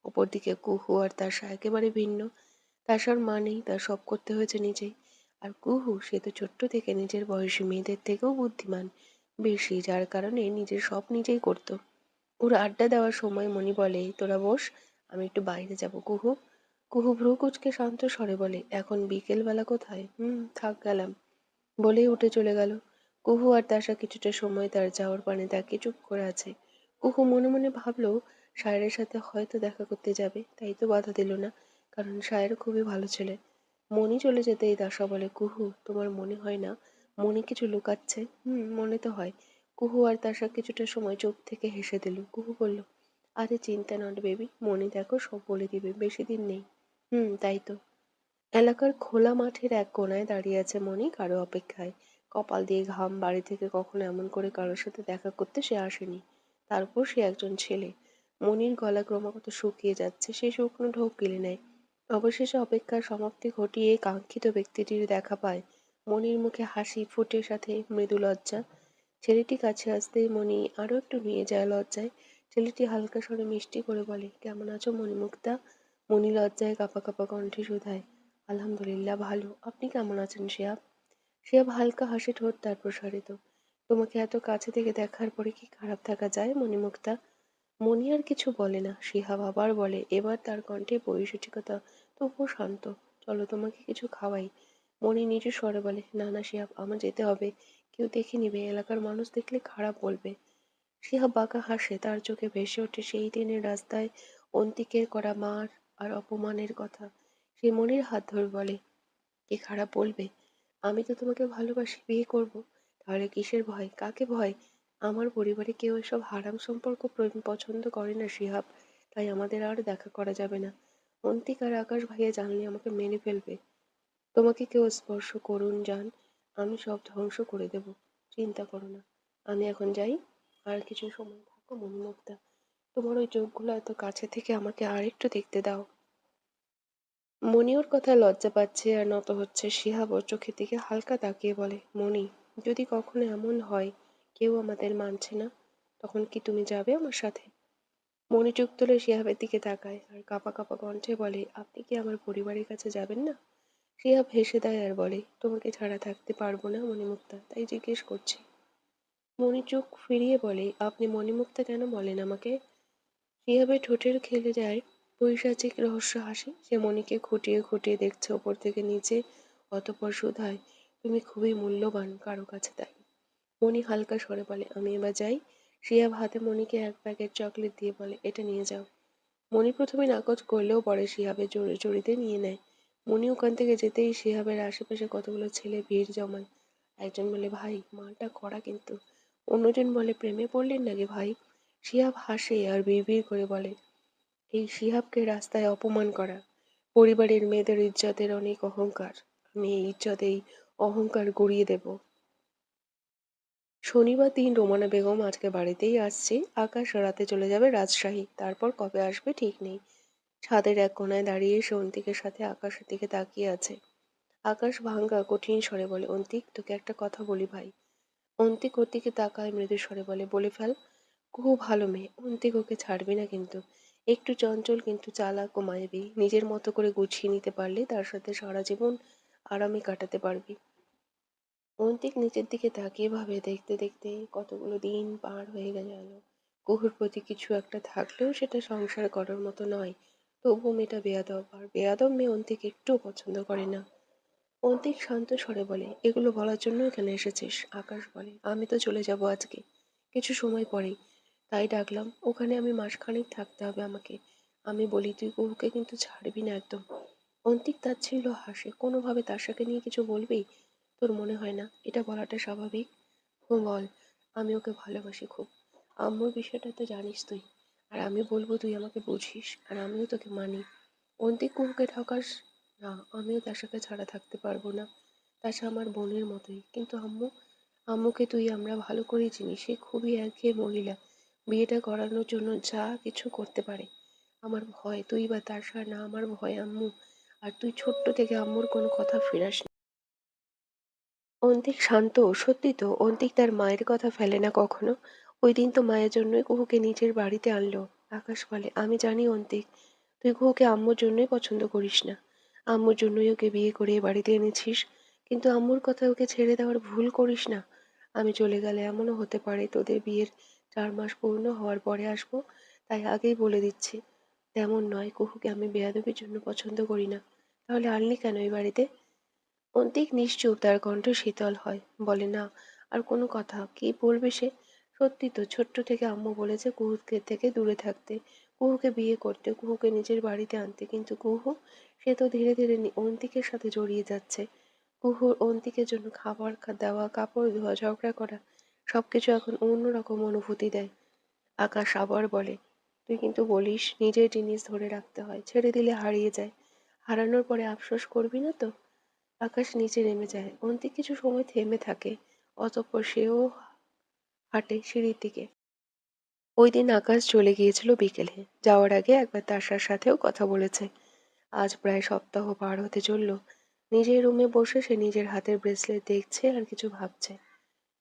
অপরদিকে কুহু আর তাসা একেবারে ভিন্ন। তাসার মা নেই, তার সব করতে হয়েছে নিজেই। আর কুহু, সে তো ছোট্ট থেকে নিজের বয়সী মেয়েদের থেকেও বুদ্ধিমান বেশি, যার কারণে নিজের সব নিজেই করতো। ওরা আড্ডা দেওয়ার সময় মনি বলে, তোরা বস, আমি একটু বাইরে যাব কুহু। কুহু ভ্রু কুঁচকে শান্ত স্বরে বলে, এখন বিকেল বেলা কোথায়? থাক, গেলাম। বলেই উঠে চলে গেল। কুহু আর তাসা কিছুটা সময় তার যাওয়ার পানে তাকিয়ে চুপ করে আছে। কুহু মনে মনে ভাবলো, সায়রের সাথে হয়তো দেখা করতে যাবে, তাই তো বাধা দিল না, কারণ সায়র খুবই ভালো ছেলে। মনি চলে যেতেই তাসা বলে, কুহু, তোমার মনে হয় না মনি কিছু লুকাচ্ছে? মনে তো হয়। কুহু আর তাসা কিছুটা সময় চুপ থেকে হেসে দিল। কুহু বলল, আরে চিন্তা নট বেবি, মনি দেখো সব বলে দিবে, বেশি দিন নেই। তাই তো। এলাকার খোলা মাঠের এক কোণায় দাঁড়িয়ে আছে মনি, কারো অপেক্ষায়। কপাল দিয়ে ঘাম, বাড়ি থেকে কখনো এমন করে কারোর সাথে দেখা করতে সে আসেনি। তারপর সে একজন ছেলে। মনির গলা ক্রমাগত শুকিয়ে যাচ্ছে, সে শুকনো ঢোক গিলে নেয়। অবশেষে অপেক্ষার সমাপ্তি ঘটিয়ে কাঙ্ক্ষিত ব্যক্তিটির দেখা পায়। মনির মুখে হাসি ফুটে, সাথে মৃদু লজ্জা। ছেলেটি কাছে আসতেই মনি আরো একটু নিয়ে যায় লজ্জায়। ছেলেটি হালকা স্বরে মিষ্টি করে বলে, কেমন আছো মণিমুক্তা? মনি লজ্জায় কাঁপা কাঁপা কণ্ঠে শুধায়, আলহামদুলিল্লাহ ভালো, আপনি কেমন আছেন শিহাব? শিহাব হালকা হাসি, ঠোঁট তার প্রসারিত। তোমাকে এত কাছে থেকে দেখার পরে কি খারাপ থাকা যায় মণিমুক্তা? মনি আর কিছু বলে না। শিহাব আবার বলে, এবার তার কণ্ঠে বৈশিষ্ট্যতা, তবুও শান্ত, চলো তোমাকে কিছু খাওয়াই। মনি নিচু স্বরে বলে, না না শিহাব, আমার যেতে হবে, কেউ দেখে নিবে, এলাকার মানুষ দেখলে খারাপ বলবে। শিহাব বাঁকা হাসে, তার চোখে ভেসে ওঠে সেই দিনের রাস্তায় অন্তিকের করা মার আর অপমানের কথা। সে মনির হাত ধরে বলে, কে খারাপ বলবে? আমি তো তোমাকে ভালোবাসি, বিয়ে করব। তাহলে কিসের ভয়? কাকে ভয়? আমার পরিবারে কেউ এসব হারাম সম্পর্ক পছন্দ করে না শিহাব। তাই আমাদের আর দেখা করা যাবে না। অন্তিক আর আকাশ ভাইয়া জানলে আমাকে মেরে ফেলবে। তোমাকে কেউ স্পর্শ করুন যান, আমি সব ধ্বংস করে দেব। চিন্তা করো না। আমি এখন যাই। আর কিছু সময় থাকো মণিমুক্তা। তোমার ওই চোখগুলো এত কাছে থেকে আমাকে আরেকটু দেখতে দাও। মণি ওর কথায় লজ্জা পাচ্ছে আর নত হচ্ছে। শিহাব ওর চোখের দিকে হালকা তাকিয়ে বলে, মণি, যদি কখনো এমন হয় কেউ আমাদের মানছে না, তখন কি তুমি যাবে আমার সাথে? মণি চোখ তুলে শিহাবের দিকে তাকায় আর কাঁপা কাঁপা কণ্ঠে বলে, আপনি কি আমার পরিবারের কাছে যাবেন না? শিহাব হেসে দেয় আর বলে, তোমাকে ছাড়া থাকতে পারবো না মণিমুক্তা, তাই জিজ্ঞেস করছি। মণি চোখ ফিরিয়ে বলে, আপনি মণিমুক্তা কেন বলেন আমাকে? শিহাবের ঠোঁটের খেলে যায় পৈশাচিক রহস্য হাসি। সে মণিকে খুঁটিয়ে খুঁটিয়ে দেখছে ওপর থেকে নিচে, অতঃপর শুধায়, তুমি খুবই মূল্যবান কারো কাছে তাই। মণি হালকা স্বরে বলে, আমি এবার যাই। শিহাব হাতে মণিকে এক প্যাকেট চকলেট দিয়ে বলে, এটা নিয়ে যাও। মণি প্রথমে নাকচ করলেও পরে শিহাবের জোরে জড়িতে নিয়ে নেয়। মণি ওখান থেকে যেতেই শিহাবের আশেপাশে কতগুলো ছেলে ভিড় জমায়। একজন বলে, ভাই মালটা কড়া কিন্তু। অন্যজন বলে, প্রেমে পড়লেন নাকি ভাই? শিহাব হাসে আর বিড়বিড় করে বলে, এই শিহাবকে রাস্তায় অপমান করা। পরিবারের মেয়েদের ইজ্জতের অনেক অহংকার। আমি এই ইজ্জত, এই অহংকার গড়িয়ে দেব। শনিবার দিন রোমানা বেগম আজকে বাড়িতেই আসছে। আকাশ রাতে চলে যাবে রাজশাহী, তারপর কবে আসবে ঠিক নেই। ছাদের এক কোণায় দাঁড়িয়ে সে অন্তিকের সাথে আকাশের দিকে তাকিয়ে আছে। আকাশ ভাঙ্গা কঠিন স্বরে বলে, অন্তিক, তোকে একটা কথা বলি ভাই। অন্তিক ওর দিকে তাকায় মৃদু স্বরে বলে, বলে ফেল। খুব ভালো মেয়ে, অন্তিক, ওকে ছাড়বি না কিন্তু। একটু চঞ্চল কিন্তু চালাক ও মায়াবী, নিজের মতো করে গুছিয়ে নিতে পারলে তার সাথে সারা জীবন আরামে কাটাতে পারবি। অন্তিক নিচের দিকে তাকিয়ে ভাবে, দেখতে দেখতে কতগুলো দিন পার হয়ে গেল। কুহুর প্রতি কিছু একটা থাকলেও সেটা সংসার করার মতো নয়। তবুও মেয়েটা বেয়াদব, আর বেয়াদব মেয়ে অন্তিক একটুও পছন্দ করে না। অন্তিক শান্ত স্বরে বলে, এগুলো বলার জন্য এখানে এসেছিস? আকাশ বলে, আমি তো চলে যাব আজকে, কিছু সময় পরেই। তাই ডাকলাম। ওখানে আমি মাসখানেক থাকতে হবে আমাকে। আমি বলি, তুই কুহুকে কিন্তু ছাড়বি না একদম। অন্তিক তাচ্ছিল্য হাসে, কোনোভাবে তার সাথে নিয়ে কিছু বলবি? তোর মনে হয় না এটা বলাটা স্বাভাবিক? হুঁ, বল। আমি ওকে ভালোবাসি খুব। আম্মুর বিষয়টা তো জানিস তুই। আর আমি বলবো তুই আমাকে বুঝিস, আর আমিও তোকে মানি। অন্তিক কুহুকে ঠকাস না। আমিও তার সাথে ছাড়া থাকতে পারবো না। তাছাড়া আমার বোনের মতোই। কিন্তু আম্মু, আম্মুকে তুই আমরা ভালো করেই চিনি, সে খুবই একঘেয়ে মহিলা। বিয়েটা করানোর জন্য যা কিছু করতে পারে। আমার ভয়, তুই বা তার সাথে না, আমার ভয় আম্মু। আর তুই ছোট্ট থেকে আম্মুর কোনো কথা ফেরাস না। অন্তিক শান্ত। সত্যি তো, অন্তিক তার মায়ের কথা ফেলে না কখনো। ওই দিন তো মায়ের জন্যই কুহুকে নিজের বাড়িতে আনলো। আকাশ বলে, আমি জানি অন্তিক, তুই কুহুকে আম্মুর জন্যই পছন্দ করিস না। আম্মুর জন্যই ওকে বিয়ে করে এ বাড়িতে এনেছিস। কিন্তু আম্মুর কথা ওকে ছেড়ে দেওয়ার ভুল করিস না। আমি চলে গেলে এমনও হতে পারে তোদের বিয়ের 4 মাস পূর্ণ হওয়ার পরে আসবো। তাই আগেই বলে দিচ্ছি, তেমন নয়, কুহুকে আমি বেয়াদবির জন্য পছন্দ করি না। তাহলে আনলি কেন এই বাড়িতে? অন্তিক নিশ্চুপ, তার কণ্ঠ শীতল হয়। বলে, না আর কোনো কথা, কি বলবে সে? সত্যি তো, ছোট্ট থেকে আম্মু বলেছে কুহুকে থেকে দূরে থাকতে, কুহুকে বিয়ে করতে, কুহুকে নিজের বাড়িতে আনতে। কিন্তু কুহু, সে তো ধীরে ধীরে অন্তিকের সাথে জড়িয়ে যাচ্ছে। কুহুর অন্তিকের জন্য খাবার দেওয়া, কাপড় ধোয়া, ঝগড়া করা, সবকিছু এখন অন্যরকম অনুভূতি দেয়। আকাশ আবার বলে, তুই কিন্তু বলিস নিজের জিনিস ধরে রাখতে হয়, ছেড়ে দিলে হারিয়ে যায়। হারানোর পরে আফসোস করবি না তো? আকাশ নিচে নেমে যায়। অন্তিক কিছু সময় থেমে থাকে, অতঃপর সেও হাঁটে সিঁড়ির দিকে। ওই দিন আকাশ চলে গিয়েছিল বিকেলে। যাওয়ার আগে একবার তাশার সাথেও কথা বলেছে। আজ প্রায় সপ্তাহ পার হতে চলল। নিজের রুমে বসে সে নিজের হাতের ব্রেসলেট দেখছে আর কিছু ভাবছে।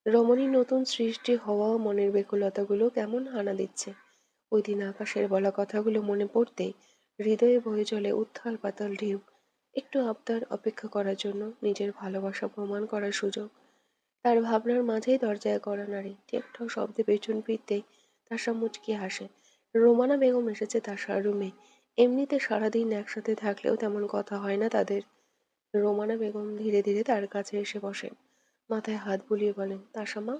রমণীর নতুন সৃষ্টি হওয়াও মনের বেকুলতাগুলো কেমন হানা দিচ্ছে। ওই দিন আকাশের বলা কথাগুলো মনে পড়তেই হৃদয়ে বয়ে চলে উত্থাল পাতাল ঢেউ। একটু আবদার, অপেক্ষা করার জন্য, নিজের ভালোবাসা প্রমাণ করার সুযোগ। তার ভাবনার মাঝেই দরজায় কড়া নাড়ে। ঠেকঠক শব্দে পেছন ফিরতেই তাসা মুচকি হাসে। রোমানা বেগম এসেছে তাসার রুমে। এমনিতে সারাদিন একসাথে থাকলেও তেমন কথা হয় না তাদের। রোমানা বেগম ধীরে ধীরে তার কাছে এসে বসেন। মাথায় হাত বুলিয়ে বলেন, তাসা মা,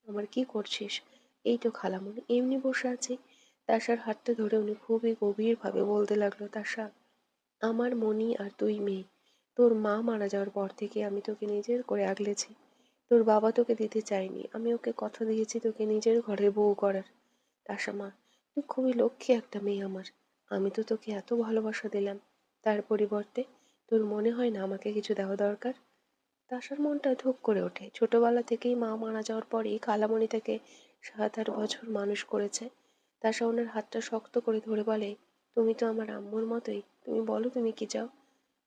আমার কি করছিস? এই তো খালামণি, এমনি বসে আছি। তাসার হাতটা ধরে উনি খুবই গভীরভাবে বলতে লাগলো, তাসা, আমার মনি আর তুই মেয়ে, তোর মা মারা যাওয়ার পর থেকে আমি তোকে নিজের করে আগলেছি। তোর বাবা তোকে দিতে চায়নি, আমি ওকে কথা দিয়েছি তোকে নিজের ঘরের বউ করার। তাসা মা, তুই খুবই লক্ষ্মী একটা মেয়ে আমার। আমি তো তোকে এত ভালোবাসা দিলাম, তার পরিবর্তে তোর মনে হয় না আমাকে কিছু দেওয়া দরকার? তাসার মনটা ধুক করে ওঠে। ছোটবেলা থেকেই মা মারা যাওয়ার পরেই কালামণি তাকে 7-8 বছর মানুষ করেছে। তাসা ওনার হাতটা শক্ত করে ধরে বলে, তুমি তো আমার আম্মুর মতোই, তুমি বলো তুমি কি চাও?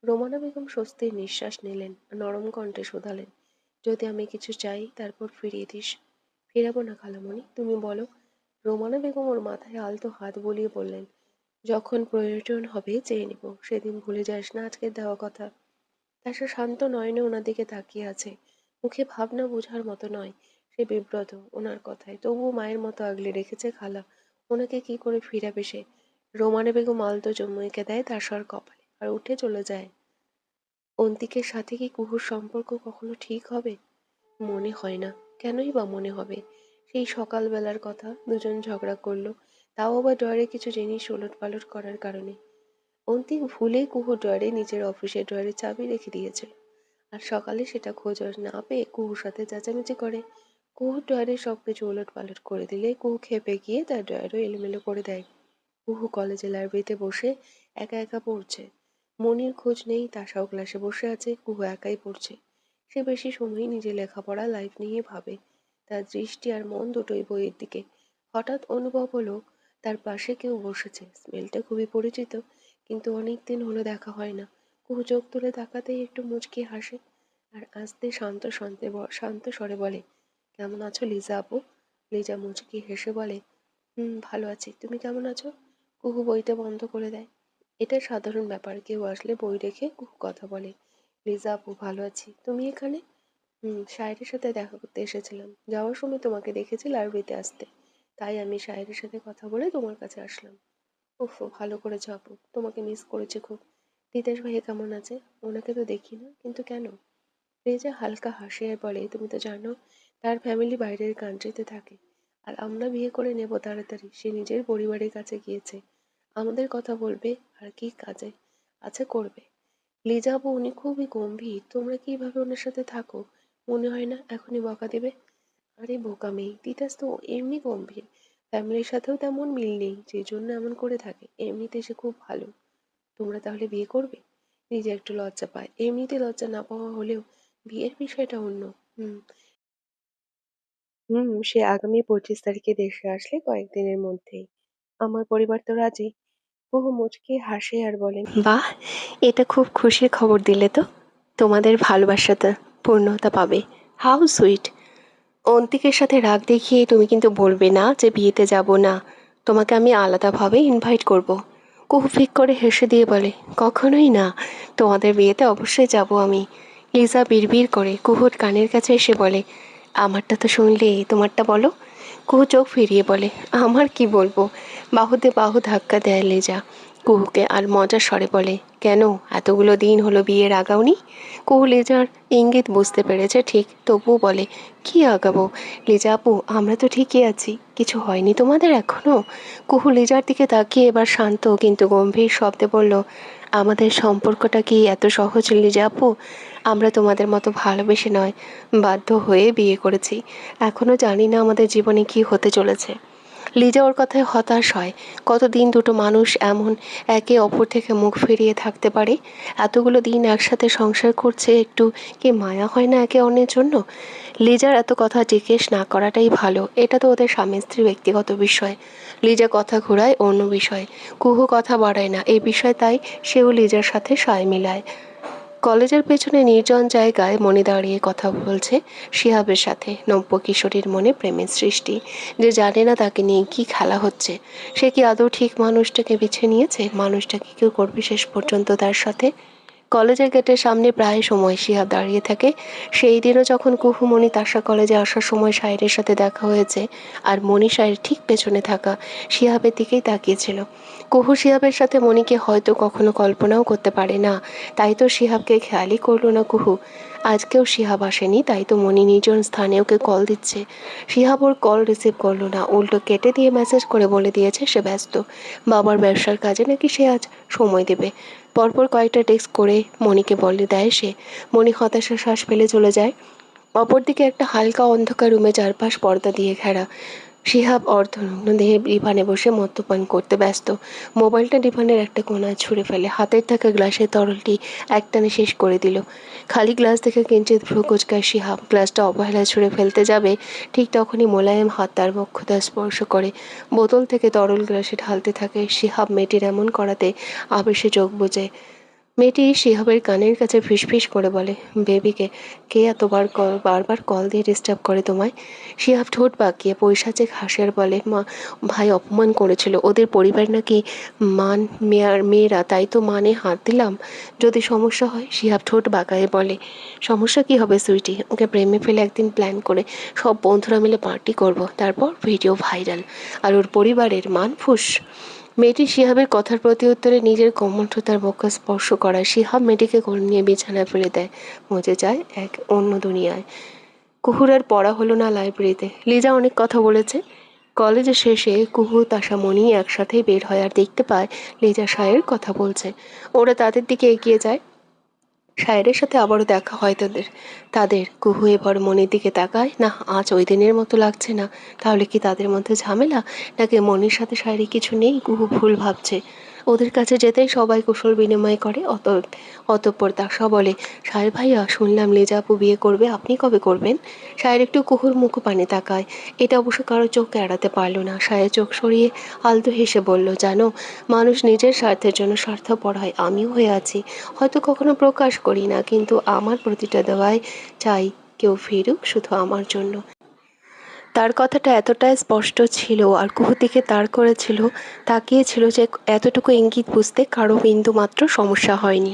রোমানা বেগম স্বস্তির নিঃশ্বাস নিলেন, নরম কণ্ঠে শোধালেন, যদি আমি কিছু চাই তারপর ফিরিয়ে দিস। ফিরাবো না খালামণি, তুমি বলো। রোমানা বেগম ওর মাথায় আলতো হাত বুলিয়ে বললেন, যখন প্রয়োজন হবে চেয়ে নিব, সেদিন ভুলে যাস না আজকের দেওয়া কথা। তাসা শান্ত নয়নে ওনার দিকে তাকিয়ে আছে। মুখে ভাবনা বোঝার মতো নয়। সে বিব্রত ওনার কথায়, তবুও মায়ের মতো আগলে রেখেছে খালা। ওনাকে কি করে ফিরাবে সে? রোমানা বেগম আলতো চুমু এঁকে দেয় তাসার কপালে আর উঠে চলে যায়। অন্তিকের সাথে কি কুহুর সম্পর্ক কখনো ঠিক হবে? মনে হয় না। কেনই বা মনে হবে? সেই সকালবেলার কথা, দুজন ঝগড়া করলো, তাও আবার ড্রয়ারে কিছু জিনিস ওলটপালট করার কারণে। অন্তিক ভুলেই কুহুর ড্রয়ারে নিজের অফিসের ড্রয়ারে চাবি রেখে দিয়েছিল, আর সকালে সেটা খোঁজ না পেয়ে কুহুর সাথে চেঁচামেচি করে। কুহুর ড্রয়ারে সবকিছু ওলটপালট করে দিলে কুহু খেপে গিয়ে তার ড্রয়ারও এলোমেলো করে দেয়। কুহু কলেজে লাইব্রেরিতে বসে একা একা পড়ছে। মনির খোঁজ নেই, তাসাও ক্লাসে বসে আছে, কুহু একাই পড়ছে। সে বেশি সময় নিজের লেখাপড়া লাইফ নিয়ে ভাবে। তার দৃষ্টি আর মন দুটোই বইয়ের দিকে। হঠাৎ অনুভব হলো তার পাশে কেউ বসেছে। স্মেলটা খুবই পরিচিত, কিন্তু অনেকদিন হলো দেখা হয় না। কুহু চোখ তুলে তাকাতেই একটু মুচকি হাসে আর আস্তে শান্ত স্বরে বলে, কেমন আছো লিজা আপু? লিজা মুচকি হেসে বলে, ভালো আছি, তুমি কেমন আছো? কুহু বইটা বন্ধ করে দেয়। এটা সাধারণ ব্যাপার, কেউ আসলে বই রেখে কুহু কথা বলে। লিজা আপু, ভালো আছি, তুমি এখানে? শায়েরের সাথে দেখা করতে এসেছিলাম, যাওয়ার সময় তোমাকে দেখেছি লাইব্রেরিতে আসতে, তাই আমি শায়েরের সাথে কথা বলে তোমার কাছে আসলাম। উফ, ভালো করেছো আপু, তোমাকে মিস করেছি খুব। তিতাস ভাইয়া কেমন আছে? ওনাকে তো দেখি না, কিন্তু কেন? রেজা হালকা হাসে আর বলে, তুমি তো জানো তার ফ্যামিলি বাইরের কান্ট্রিতে থাকে, আর আমরা বিয়ে করে নেব তাড়াতাড়ি। সে নিজের পরিবারের কাছে গিয়েছে, আমাদের কথা বলবে আর কি কাজে আছে করবে। লিজা আপু, উনি খুবই গম্ভীর, তোমরা কিভাবে ওনার সাথে থাকো? মনে হয় না এখনই বকা দিবে? আরে বোকা মেয়ে, তিতাস তো এমনি গম্ভীর, ফ্যামিলির সাথেও তেমন মিল নেই, যে জন্য এমন করে থাকে। এমনিতে সে খুব ভালো। তোমরা তাহলে বিয়ে করবে? নিজে একটু লজ্জা পায়, এমনিতে লজ্জা না পাওয়া হলেও বিয়ের বিষয়টা অন্য। হুম সে আগামী 25 তারিখে দেশে আসলে কয়েকদিনের মধ্যেই। আমার পরিবার তো রাজি। বহু মুচকি হাসে আর বলে, বাহ, এটা খুব খুশির খবর দিলে তো। তোমাদের ভালোবাসাটা পূর্ণতা পাবে। How sweet. অন্তিকের সাথে রাগ দেখিয়ে তুমি কিন্তু বলবে না যে বিয়েতে যাব না, তোমাকে আমি আলাদাভাবে ইনভাইট করব। কুহু ফিক করে হেসে দিয়ে বলে, কখনোই না, তোমাদের বিয়েতে অবশ্যই যাব আমি। লিজা বিড়বিড় করে কুহুর কানের কাছে এসে বলে, আমারটা তো শুনলে, তোমারটা বলো। কুহু চোখ ফিরিয়ে বলে, আমার কি বলবো? বাহুতে বাহু ধাক্কা দেয় লিজা কুহুকে আর মজার স্বরে বলে, কেন এতগুলো দিন হলো বিয়ের আগাওনি? কুহু লিজার ইঙ্গিত বুঝতে পেরেছে ঠিক, তবুও বলে, কি আগাবো? লিজা আপু, আমরা তো ঠিকই আছি, কিছু হয়নি তোমাদের এখনো? কুহু লিজার দিকে তাকিয়ে এবার শান্ত কিন্তু গম্ভীর শব্দে বলল, আমাদের সম্পর্কটা কি এত সহজ লিজা আপু? আমরা তোমাদের মতো ভালোবেসে নয়, বাধ্য হয়ে বিয়ে করেছি। এখনো জানি না আমাদের জীবনে কি হতে চলেছে। লিজা ওর কথায় হতাশ হয়। কতদিন দুটো মানুষ এমন একে অপর থেকে মুখ ফিরিয়ে থাকতে পারে? এতগুলো দিন একসাথে সংসার করছে, একটু কি মায়া হয় না একে অন্যের জন্য? লিজার এত কথা জিজ্ঞেস না করাটাই ভালো, এটা তো ওদের স্বামী স্ত্রীর ব্যক্তিগত বিষয়। লিজা কথা ঘোরায় অন্য বিষয়। কুহু কথা বাড়ায় না এই বিষয়, তাই সেও লিজার সাথে সায় মিলায়। কলেজের পেছনে নির্জন জায়গায় মনি দাঁড়িয়ে কথা বলছে শিহাবের সাথে। নব্য কিশোরীর মনে প্রেমের সৃষ্টি, যে জানে না তাকে নিয়ে কি খেলা হচ্ছে। সে কি আদৌ ঠিক মানুষটাকে বেছে নিয়েছে? মানুষটাকে কেউ করবে শেষ পর্যন্ত তার সাথে? কলেজের গেটের সামনে প্রায় সময় শিহাব দাঁড়িয়ে থাকে। সেই দিনও যখন কুহু মনি তাশা কলেজে আসার সময় সাইরের সাথে দেখা হয়েছে, আর মনি সাইরের ঠিক পেছনে থাকা শিহাবের দিকেই তাকিয়েছিল। কুহু শিহাবের সাথে মনিকে হয়তো কখনো কল্পনাও করতে পারে না, তাই তো শিহাবকে খেয়ালই করলো না কুহু। আজকেও শিহাব আসেনি, তাই তো মনি নির্জন স্থানে ওকে কল দিচ্ছে। শিহাব ওর কল রিসিভ করলো না, উল্টো কেটে দিয়ে মেসেজ করে বলে দিয়েছে সে ব্যস্ত। বাবার ব্যবসার কাজে নাকি সে আজ সময় দেবে। পরপর কয়েকটা টেক্সট করে মণিকে বলে দেয় সে। মণি হতাশা শ্বাস ফেলে চলে যায়। অপরদিকে একটা হালকা অন্ধকার রুমে চারপাশ পর্দা দিয়ে ঘেরা। শিহাব অর্ধনগ্ন দেহে ডিভানে বসে মদ্যপান করতে ব্যস্ত। মোবাইলটা ডিভানের একটা কোণায় ছুঁড়ে ফেলে। হাতের থাকা গ্লাসের তরলটি একটানে শেষ করে দিল। খালি গ্লাস দেখে কিঞ্চিত ভ্রু কুঁচকায় শিহাব। গ্লাসটা অবহেলায় ছুঁড়ে ফেলতে যাবে, ঠিক তখনই মোলায়েম হাত তার বক্ষতা স্পর্শ করে। বোতল থেকে তরল গ্লাসে ঢালতে থাকে। শিহাব মেয়েটির এমন করাতে আবেশে চোখ বুজে। মেয়েটি শিহাবের কানের কাছে ফিসফিস করে বলে, বেবিকে কে এতবার বারবার কল দিয়ে ডিস্টার্ব করে তোমায়? শিহাব ঠোঁট বাঁকিয়ে পৈশাচিক হাসিয়ার বলে, মা ভাই অপমান করেছিল, ওদের পরিবার নাকি মান মেয়েরা, তাই তো মানে হাত দিলাম। যদি সমস্যা হয়? শিহাব ঠোঁট বাঁকায়ে বলে, সমস্যা কি হবে সুইটি? ওকে প্রেমে ফেলে একদিন প্ল্যান করে সব বন্ধুরা মিলে পার্টি করব, তারপর ভিডিও ভাইরাল, আর ওর পরিবারের মান ফুস। মেয়েটি শিহাবের কথার প্রতি উত্তরে নিজের কমণ্ঠ তার বক্ষ স্পর্শ করায় শিহাব মেয়েটিকে কোল নিয়ে বিছানায় ফেলে দেয়। মজে যায় এক অন্য দুনিয়ায়। কুহুর পড়া হলো না লাইব্রেরিতে। লিজা অনেক কথা বলেছে। কলেজের শেষে কুহু তাসা মনি একসাথেই বের হয় আর দেখতে পায় লিজা সায়ের কথা বলছে। ওরা তাদের দিকে এগিয়ে যায়। সায়েরের সাথে আবারও দেখা হয় তাদের কুহু এবার মনির দিকে তাকায়। না, আজ ওই দিনের মতো লাগছে না। তাহলে কি তাদের মধ্যে ঝামেলা, নাকি মনির সাথে সায়েরের কিছু নেই? কুহু ভুল ভাবছে। ওদের কাছে যেতেই সবাই কুশল বিনিময় করে। অতঃপর তাসা বলে, সায়ের ভাইয়া, শুনলাম লিজা আপু বিয়ে করবে, আপনি কবে করবেন? সায়ের একটু কুহুর মুখ পানে তাকায়। এটা অবশ্য কারো চোখ এড়াতে পারল না। সায়ের চোখ সরিয়ে আলতো হেসে বলল, জানো, মানুষ নিজের স্বার্থের জন্য স্বার্থপর হয়, আমিও হয়ে আছি। হয়তো কখনো প্রকাশ করি না, কিন্তু আমার প্রতিটা দেওয়ায় চাই কেউ ফিরুক শুধু আমার জন্য। তার কথাটা এতটাই স্পষ্ট ছিল আর কুহু দিকে তাকিয়েছিল যে এতটুকু ইঙ্গিত বুঝতে কারো বিন্দু মাত্র সমস্যা হয়নি।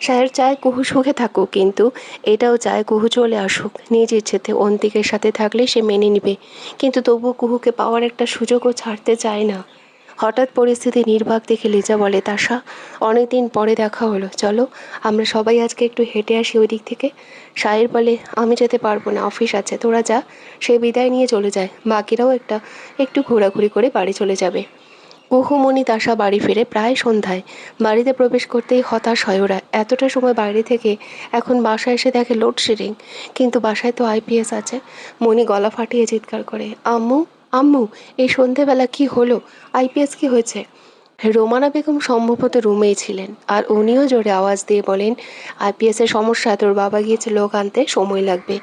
সাহের চায় কুহু সুখে থাকুক, কিন্তু এটাও চায় কুহু চলে আসুক। নিজ ইচ্ছেতে অন্তিকের সাথে থাকলে সে মেনে নিবে, কিন্তু তবুও কুহুকে পাওয়ার একটা সুযোগও ছাড়তে চায় না। হঠাৎ পরিস্থিতি নির্বাক দেখে লিজা বলে, তাসা, অনেকদিন পরে দেখা হলো, চলো আমরা সবাই আজকে একটু হেঁটে আসি ওই দিক থেকে। সায়ের বলে, আমি যেতে পারবো না, অফিস আছে, তোরা যা। সে বিদায় নিয়ে চলে যায়। বাকিরাও একটু ঘোরাঘুরি করে বাড়ি চলে যাবে। কুহুমণি তাসা বাড়ি ফিরে প্রায় সন্ধ্যায়। বাড়িতে প্রবেশ করতেই হতাশ হয় ওরা। এতটা সময় বাইরে থেকে এখন বাসায় এসে দেখে লোডশেডিং, কিন্তু বাসায় তো আইপিএস আছে। মণি গলা ফাটিয়ে চিৎকার করে, আম্মু, আম্মু, এই সন্ধেবেলা কি হলো? আইপিএস কি হয়েছে? রোমানা বেগম সম্ভবত রুমেই ছিলেন, আর উনিও জোরে আওয়াজ দিয়ে বলেন, আইপিএসের সমস্যা, তোর বাবা গিয়েছে লোক আনতে, সময় লাগবে।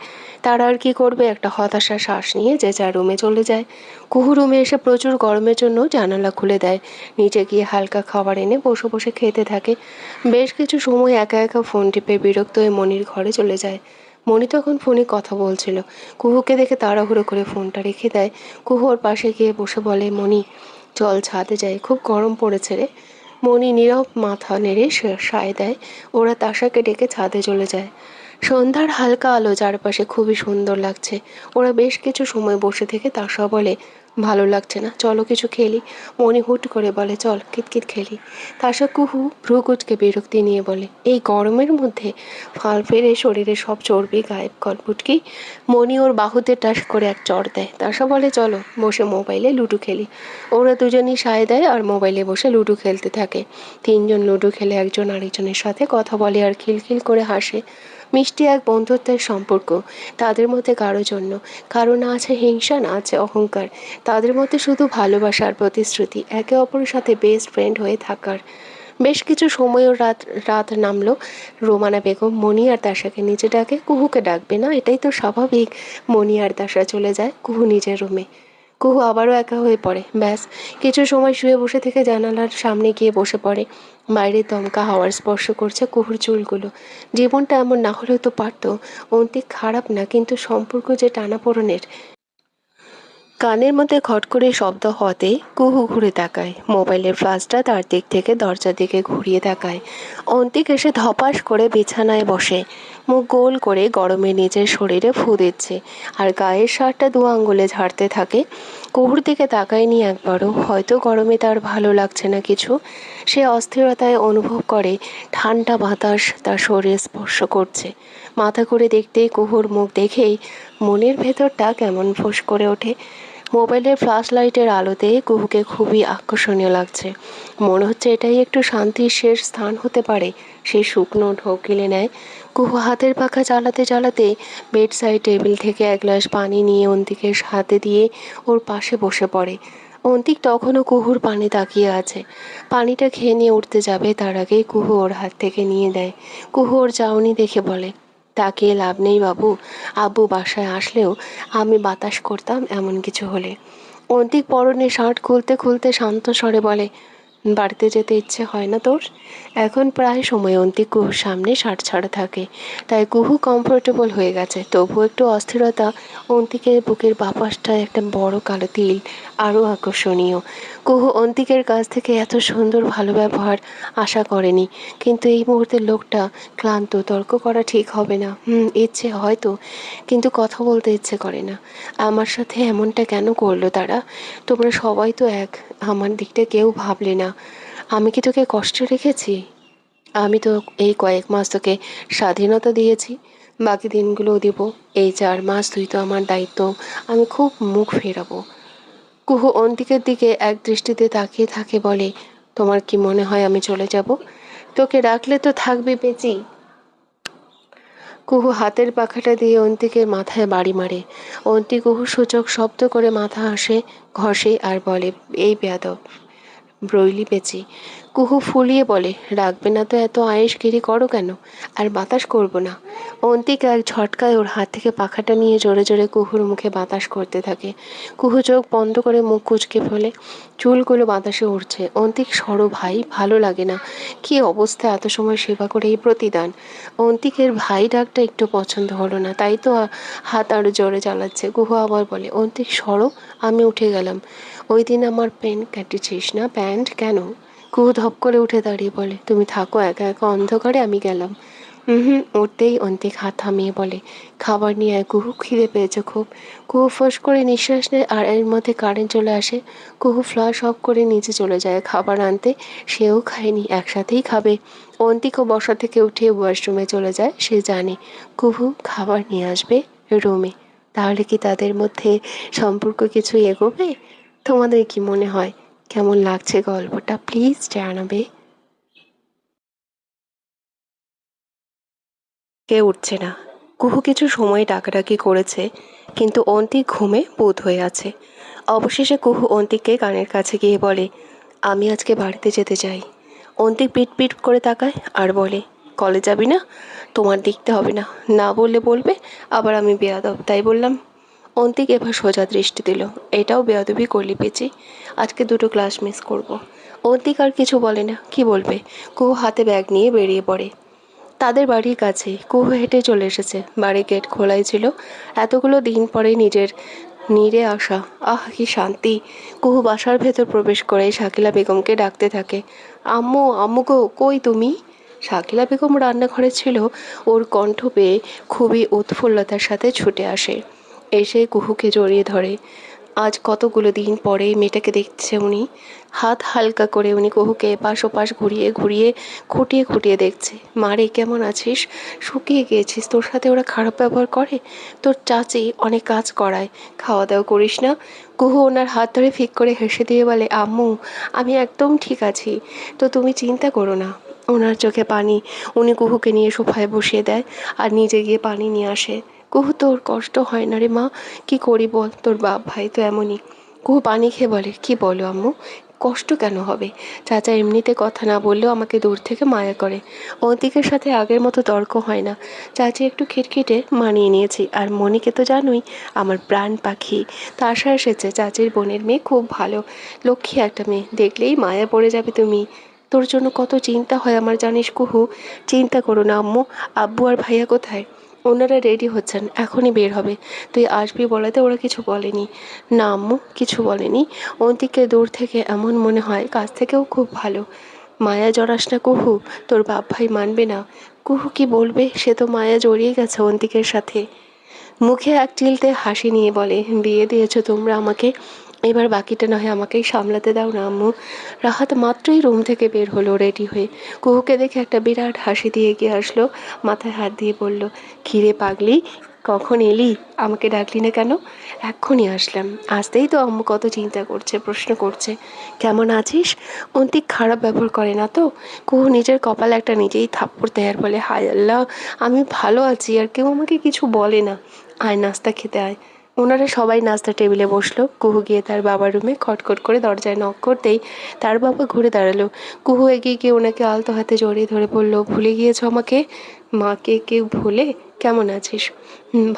তারা আর কি করবে, একটা হতাশার শ্বাস নিয়ে যে যার রুমে চলে যায়। কুহু রুমে এসে প্রচুর গরমের জন্য জানালা খুলে দেয়। নিচে গিয়ে হালকা খাবার এনে বসে বসে খেতে থাকে। বেশ কিছু সময় একা একা ফোন টিপে বিরক্ত হয়ে মনির ঘরে চলে যায়। মনি তখন ফোনে কথা বলছিল। কুহুকে দেখে তাড়াহুড়ো করে ফোনটা রেখে দেয়। কুহু ওর পাশে গিয়ে বসে বলে, মনি চল ছাদে যাই, খুব গরম পড়েছে রে। মনি নীরব মাথা নেড়ে সায় দেয়। ওরা তাসাকে ডেকে ছাদে চলে যায়। সন্ধ্যার হালকা আলো চারপাশে খুবই সুন্দর লাগছে। ওরা বেশ কিছু সময় বসে থেকে তাসা বলে, ভালো লাগছে না, চলো কিছু খেলি। মনি হুট করে বলে, চল কিতকিত খেলি। তাসা কুহু ভ্রু কুচকে বিরক্তি নিয়ে বলে, এই গরমের মধ্যে ফাল ফেরে শরীরে সব চর্বি গায়েব কর পুটকি। মনি ওর বাহুতে টাস করে এক চড় দেয়। তাসা বলে, চলো বসে মোবাইলে লুডো খেলি। ওরা দুজনই সায় দেয় আর মোবাইলে বসে লুডো খেলতে থাকে। তিনজন লুডো খেলে একজন আরেকজনের সাথে কথা বলে আর খিলখিল করে হাসে। মিষ্টি এক বন্ধুত্বের সম্পর্ক তাদের মধ্যে। কারো জন্য কারো না আছে হিংসা, না আছে অহংকার। তাদের মধ্যে শুধু ভালোবাসার প্রতিশ্রুতি, একে অপরের সাথে বেস্ট ফ্রেন্ড হয়ে থাকার। বেশ কিছু সময়ও রাত রাত নামলো। রোমানা বেগম মনি আর তাসাকে নিচে ডাকে, কুহুকে ডাকবে না, এটাই তো স্বাভাবিক। মনি আর তাসা চলে যায় কুহু নিজের রুমে। কুহু আবারও একা হয়ে পড়ে। ব্যাস কিছু সময় শুয়ে বসে থেকে জানালার সামনে গিয়ে বসে পড়ে। বাইরে দমকা হাওয়ার স্পর্শ করছে কুহুর চুলগুলো। জীবনটা এমন না হলেও তো পারতো। অন্তিক খারাপ না, কিন্তু সম্পর্ক যে টানাপোড়েনের। কানের মধ্যে খট করে শব্দ হতে কুহু ঘুরে তাকায়। মোবাইলের ফ্লাশটা তার দিক থেকে দরজার দিকে ঘুরিয়ে তাকায়। অন্তিক এসে ধপাস করে বিছানায় বসে, মুখ গোল করে গরমে নিজের শরীরে ফু দিচ্ছে আর গায়ের শার্টটা দু আঙ্গুলে ঝাড়তে থাকে। কুহুর দিকে তাকায়নি একবারও। হয়তো গরমে তার ভালো লাগছে না কিছু। সে অস্থিরতায় অনুভব করে ঠান্ডা বাতাস তার শরীর স্পর্শ করছে। মাথা করে দেখতেই কুহুর মুখ দেখেই মনের ভেতরটা কেমন ফোঁস করে ওঠে। মোবাইলের ফ্ল্যাশ লাইটের আলোতে কুহুকে খুবই আকর্ষণীয় লাগছে। মনে হচ্ছে এটাই একটু শান্তির শেষ স্থান হতে পারে। সে শুকনো ঢোক গিলে নেয়। কুহু হাতের পাখা চালাতে চালাতে বেড সাইড টেবিল থেকে এক গ্লাস পানি নিয়ে অন্তিকের হাতে দিয়ে ওর পাশে বসে পড়ে। অন্তিক তখনও কুহুর পানি তাকিয়ে আছে। পানিটা খেয়ে নিয়ে উঠতে যাবে তার আগেই কুহু ওর হাত থেকে নিয়ে দেয়। কুহু ওর চাউনি দেখে বলে, তাকিয়ে লাভ নেই বাবু, আব্বু বাসায় আসলেও আমি বাতাস করতাম এমন কিছু হলে। অন্তিক পরনে শার্ট খুলতে খুলতে শান্ত স্বরে বলে, বাড়িতে যেতে ইচ্ছে হয় না তোর? এখন প্রায় সময় অন্তিক কুহুর সামনে শার্ট ছাড়া থাকে, তাই কুহু কমফোর্টেবল হয়ে গেছে। তবু একটু অস্থিরতা। অন্তিকের বুকের বাপাসটায় একটা বড় কালো তিল আরও আকর্ষণীয়। কুহু অন্তিকের কাছ থেকে এত সুন্দর ভালো ব্যবহার আশা করেনি, কিন্তু এই মুহূর্তে লোকটা ক্লান্ত। তর্ক করা ঠিক হবে না। ইচ্ছে হয়তো, কিন্তু কথা বলতে ইচ্ছে করে না। আমার সাথে এমনটা কেন করলো তারা? তোমরা সবাই তো এক, আমার দিকটা কেউ ভাবলে না। আমি কি তোকে কষ্টে রেখেছি? আমি তো এই কয়েক মাস তোকে স্বাধীনতা দিয়েছি, বাকি দিনগুলোও দিব। এই 4 মাস তুই তো আমার দায়িত্ব, আমি খুব মুখ ফেরাবো। কুহু অন্তিকের দিকে এক দৃষ্টিতে তাকিয়ে থাকে, বলে, তোমার কি মনে হয় আমি চলে যাব? তোকে রাখলে তো থাকবি বেঁচি। কুহু হাতের পাখাটা দিয়ে অন্তিকের মাথায় বাড়ি মারে। অন্তি কুহু সূচক শব্দ করে মাথা ঘষে আর বলে, এই বেয়াদব, ব্রইলি পেঁচি। কুহু ফুলিয়ে বলে, রাখবে না তো এত আয়েশগিরি করো কেন? আর বাতাস করব না। অন্তিক এক ঝটকায় ওর হাত থেকে পাখাটা নিয়ে জোরে জোরে কুহুর মুখে বাতাস করতে থাকে। কুহু চোখ বন্ধ করে মুখ কুঁচকে ফেলে। চুলগুলো বাতাসে উড়ছে। অন্তিক, সরো ভাই, ভালো লাগে না। কি অবস্থা, এত সময় সেবা করে এই প্রতিদান। অন্তিকের ভাই ডাকটা একটু পছন্দ হলো না, তাই তো হাত আরো জোরে চালাচ্ছে। কুহু আবার বলে, অন্তিক সরো, আমি উঠে গেলাম। ওই দিন আমার প্যান্ট কেটেছিস না? প্যান্ট কেন? কুহু ধপ করে উঠে দাঁড়িয়ে বলে, তুমি থাকো একা একা অন্ধকারে, আমি গেলাম। উঠতেই অন্তিক হাত থামিয়ে বলে, খাবার নিয়ে আয় কুহু, খিদে পেয়েছে খুব। কুহু ফোঁস করে নিঃশ্বাস নেয় আর এর মধ্যে কারেন্ট চলে আসে। কুহু ফ্ল্যাশ অফ করে নিচে চলে যায় খাবার আনতে। সেও খায়নি, একসাথেই খাবে। অন্তিকও বসা থেকে উঠে ওয়াশরুমে চলে যায়। সে জানে কুহু খাবার নিয়ে আসবে রুমে। তাহলে কি তাদের মধ্যে সম্পর্ক কিছু এগোবে? তোমাদের কি মনে হয়? কেমন লাগছে গল্পটা প্লিজ জানাবে। কে উঠছে না। কুহু কিছু সময় ডাকাডাকি করেছে, কিন্তু অন্তিক ঘুমে বোধ হয়ে আছে। অবশেষে কুহু অন্তিককে কানের কাছে গিয়ে বলে, আমি আজকে বাড়িতে যেতে চাই। অন্তিক পিট পিট করে তাকায় আর বলে, কলেজ যাবি না? তোমার দেখতে হবে না, না বললে বলবে আবার আমি বেয়াদব তাই বললাম। অন্তিক এবার সোজা দৃষ্টি দিল, এটাও বেয়াদবি করলি পেঁচি, আজকে 2টো ক্লাস মিস করব। অন্তিক আর কিছু বলে না, কি বলবে। কুহু হাতে ব্যাগ নিয়ে বেরিয়ে পড়ে। তাদের বাড়ির কাছে কুহু হেঁটে চলে এসেছে। বাড়ির গেট খোলাই ছিল। এতগুলো দিন পরে নিজের নিরে আসা, আহ কি শান্তি। কুহু বাসার ভেতর প্রবেশ করে শাকিলা বেগমকে ডাকতে থাকে, আম্মু, আম্মু গো, কই তুমি? শাকিলা বেগম রান্নাঘরে ছিল। ওর কণ্ঠ পেয়ে খুবই উৎফুল্লতার সাথে ছুটে আসে, এসে কুহুকে জড়িয়ে ধরে। আজ কতগুলো দিন পরে মেয়েটাকে দেখছে উনি। হাত হালকা করে উনি কুহুকে এপাশ ওপাশ ঘুরিয়ে ঘুরিয়ে খুঁটিয়ে খুঁটিয়ে দেখছে। মারে, কেমন আছিস? শুকিয়ে গিয়েছিস, তোর সাথে ওরা খারাপ ব্যবহার করে? তোর চাচি অনেক কাজ করায়, খাওয়া দাওয়া করিস না? কুহু ওনার হাত ধরে ফিক করে হেসে দিয়ে বলে, আম্মু, আমি একদম ঠিক আছি, তো তুমি চিন্তা করো না। ওনার চোখে পানি। উনি কুহুকে নিয়ে সোফায় বসিয়ে দেয় আর নিজে গিয়ে পানি নিয়ে আসে। কুহু, তোর কষ্ট হয় না রে মা? কি করি বল, তোর বাপ ভাই তো এমনই। কুহু পানি খেয়ে বলে, কি বলো আম্মু? কষ্ট কেন হবে? চাচা এমনিতে কথা না বললেও আমাকে দূর থেকে মায়া করে। অন্তিকের সাথে আগের মতো তর্ক হয় না। চাচি একটু খিটখিটে, মানিয়ে নিয়েছি। আর মনিকে তো জানোই, আমার প্রাণ পাখি। তা আশা এসেছে, চাচির বোনের মেয়ে খুব ভালো, লক্ষ্মী একটা মেয়ে, দেখলেই মায়া পড়ে যাবে তুমি। তোর জন্য কত চিন্তা হয় আমার, জানিস কুহু। চিন্তা করো না আম্মু। আব্বু আর ভাইয়া কোথায়? ওনারা রেডি হচ্ছেন, এখনই বের হবে। তুই আসবি বলাতে ওরা কিছু বলেনি। না আম্মু, কিছু বলেনি। অন্তিককে দূর থেকে এমন মনে হয় কাছ থেকেও খুব ভালো। মায়া জড়াস না কুহু, তোর বাপ ভাই মানবে না। কুহু কি বলবে, সে তো মায়া জড়িয়ে গেছে অন্তিকের সাথে। মুখে এক চিলতে হাসি নিয়ে বলে, বিয়ে দিয়েছো তোমরা আমাকে, এবার বাকিটা নয় আমাকেই সামলাতে দাও না আম্মু। রাহাত মাত্রই রুম থেকে বের হলো রেডি হয়ে। কুহুকে দেখে একটা বিরাট হাসি দিয়ে এগিয়ে আসলো, মাথায় হাত দিয়ে বলল, কিরে পাগলি, কখন এলি? আমাকে ডাকলি না কেন? এক্ষুনি আসলাম। আসতেই তো আম্মু কত চিন্তা করছে, প্রশ্ন করছে কেমন আছিস। অন্তিক খারাপ ব্যবহার করে না তো? কুহু নিজের কপালে একটা নিজেই থাপ্পড় দেয় আর বলে, হায় আল্লাহ, আমি ভালো আছি, আর কেউ আমাকে কিছু বলে না। আয় নাস্তা খেতে আয়। ওনারা সবাই নাস্তা টেবিলে বসলো। কুহু গিয়ে তার বাবার রুমে খটখট করে দরজায় নক করতেই তার বাবা ঘুরে দাঁড়ালো। কুহু এগিয়ে গিয়ে ওনাকে আলতো হাতে জড়িয়ে ধরে বলল, ভুলে গিয়েছো আমাকে? মাকে কেউ ভুলে? কেমন আছিস?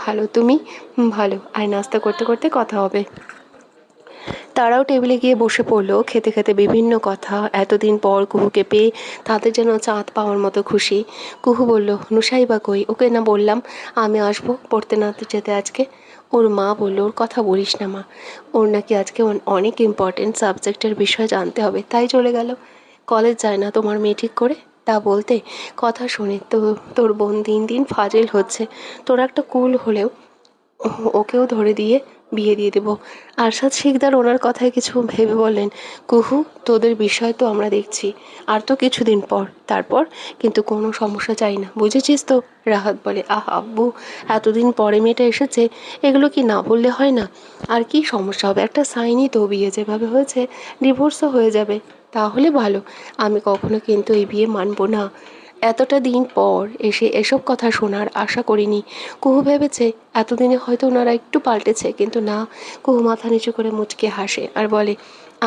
ভালো। তুমি? ভালো। আয় নাস্তা করতে করতে কথা হবে। তারাও টেবিলে গিয়ে বসে পড়লো। খেতে খেতে বিভিন্ন কথা। এতদিন পর কুহুকে পেয়ে তাদের যেন চাঁদ পাওয়ার মতো খুশি। কুহু বলল, নুসাইবা কই? ওকে না বললাম আমি আসবো পড়তে না যেতে আজকে। ওর মা বলল, ওর কথা বলিস না মা, ওর নাকি আজকে অনেক ইম্পর্টেন্ট সাবজেক্টের বিষয় জানতে হবে, তাই চলে গেল। কলেজ যায় না তোমার মেয়ে ঠিক করে? তা বলতে কথা শুনে তো তোর বোন দিন দিন ফাজিল হচ্ছে। তোর একটা কুল হলেও ওকেও ধরে দিয়ে বিয়ে দিয়ে দেবো। আরশাদ শিকদার ওনার কথায় কিছু ভেবে বললেন, কুহু, তোদের বিষয় তো আমরা দেখছি, আর তো কিছুদিন পর, তারপর কিন্তু কোনো সমস্যা চাই না, বুঝেছিস তো? রাহাত বলে, আহ আব্বু, এতদিন পরে মেয়েটা এসেছে, এগুলো কি না বললে হয় না? আর কি সমস্যা হবে? একটা সাইনই তো, বিয়ে যেভাবে হয়েছে ডিভোর্সও হয়ে যাবে। তাহলে ভালো। আমি কখনো কিন্তু এই বিয়ে মানব না। এতটা দিন পর এসে এসব কথা শোনার আশা করিনি। কুহু ভেবেছে এতদিনে হয়তো ওনারা একটু পাল্টেছে, কিন্তু না। কুহু মাথা নিচু করে মুচকে হাসে আর বলে,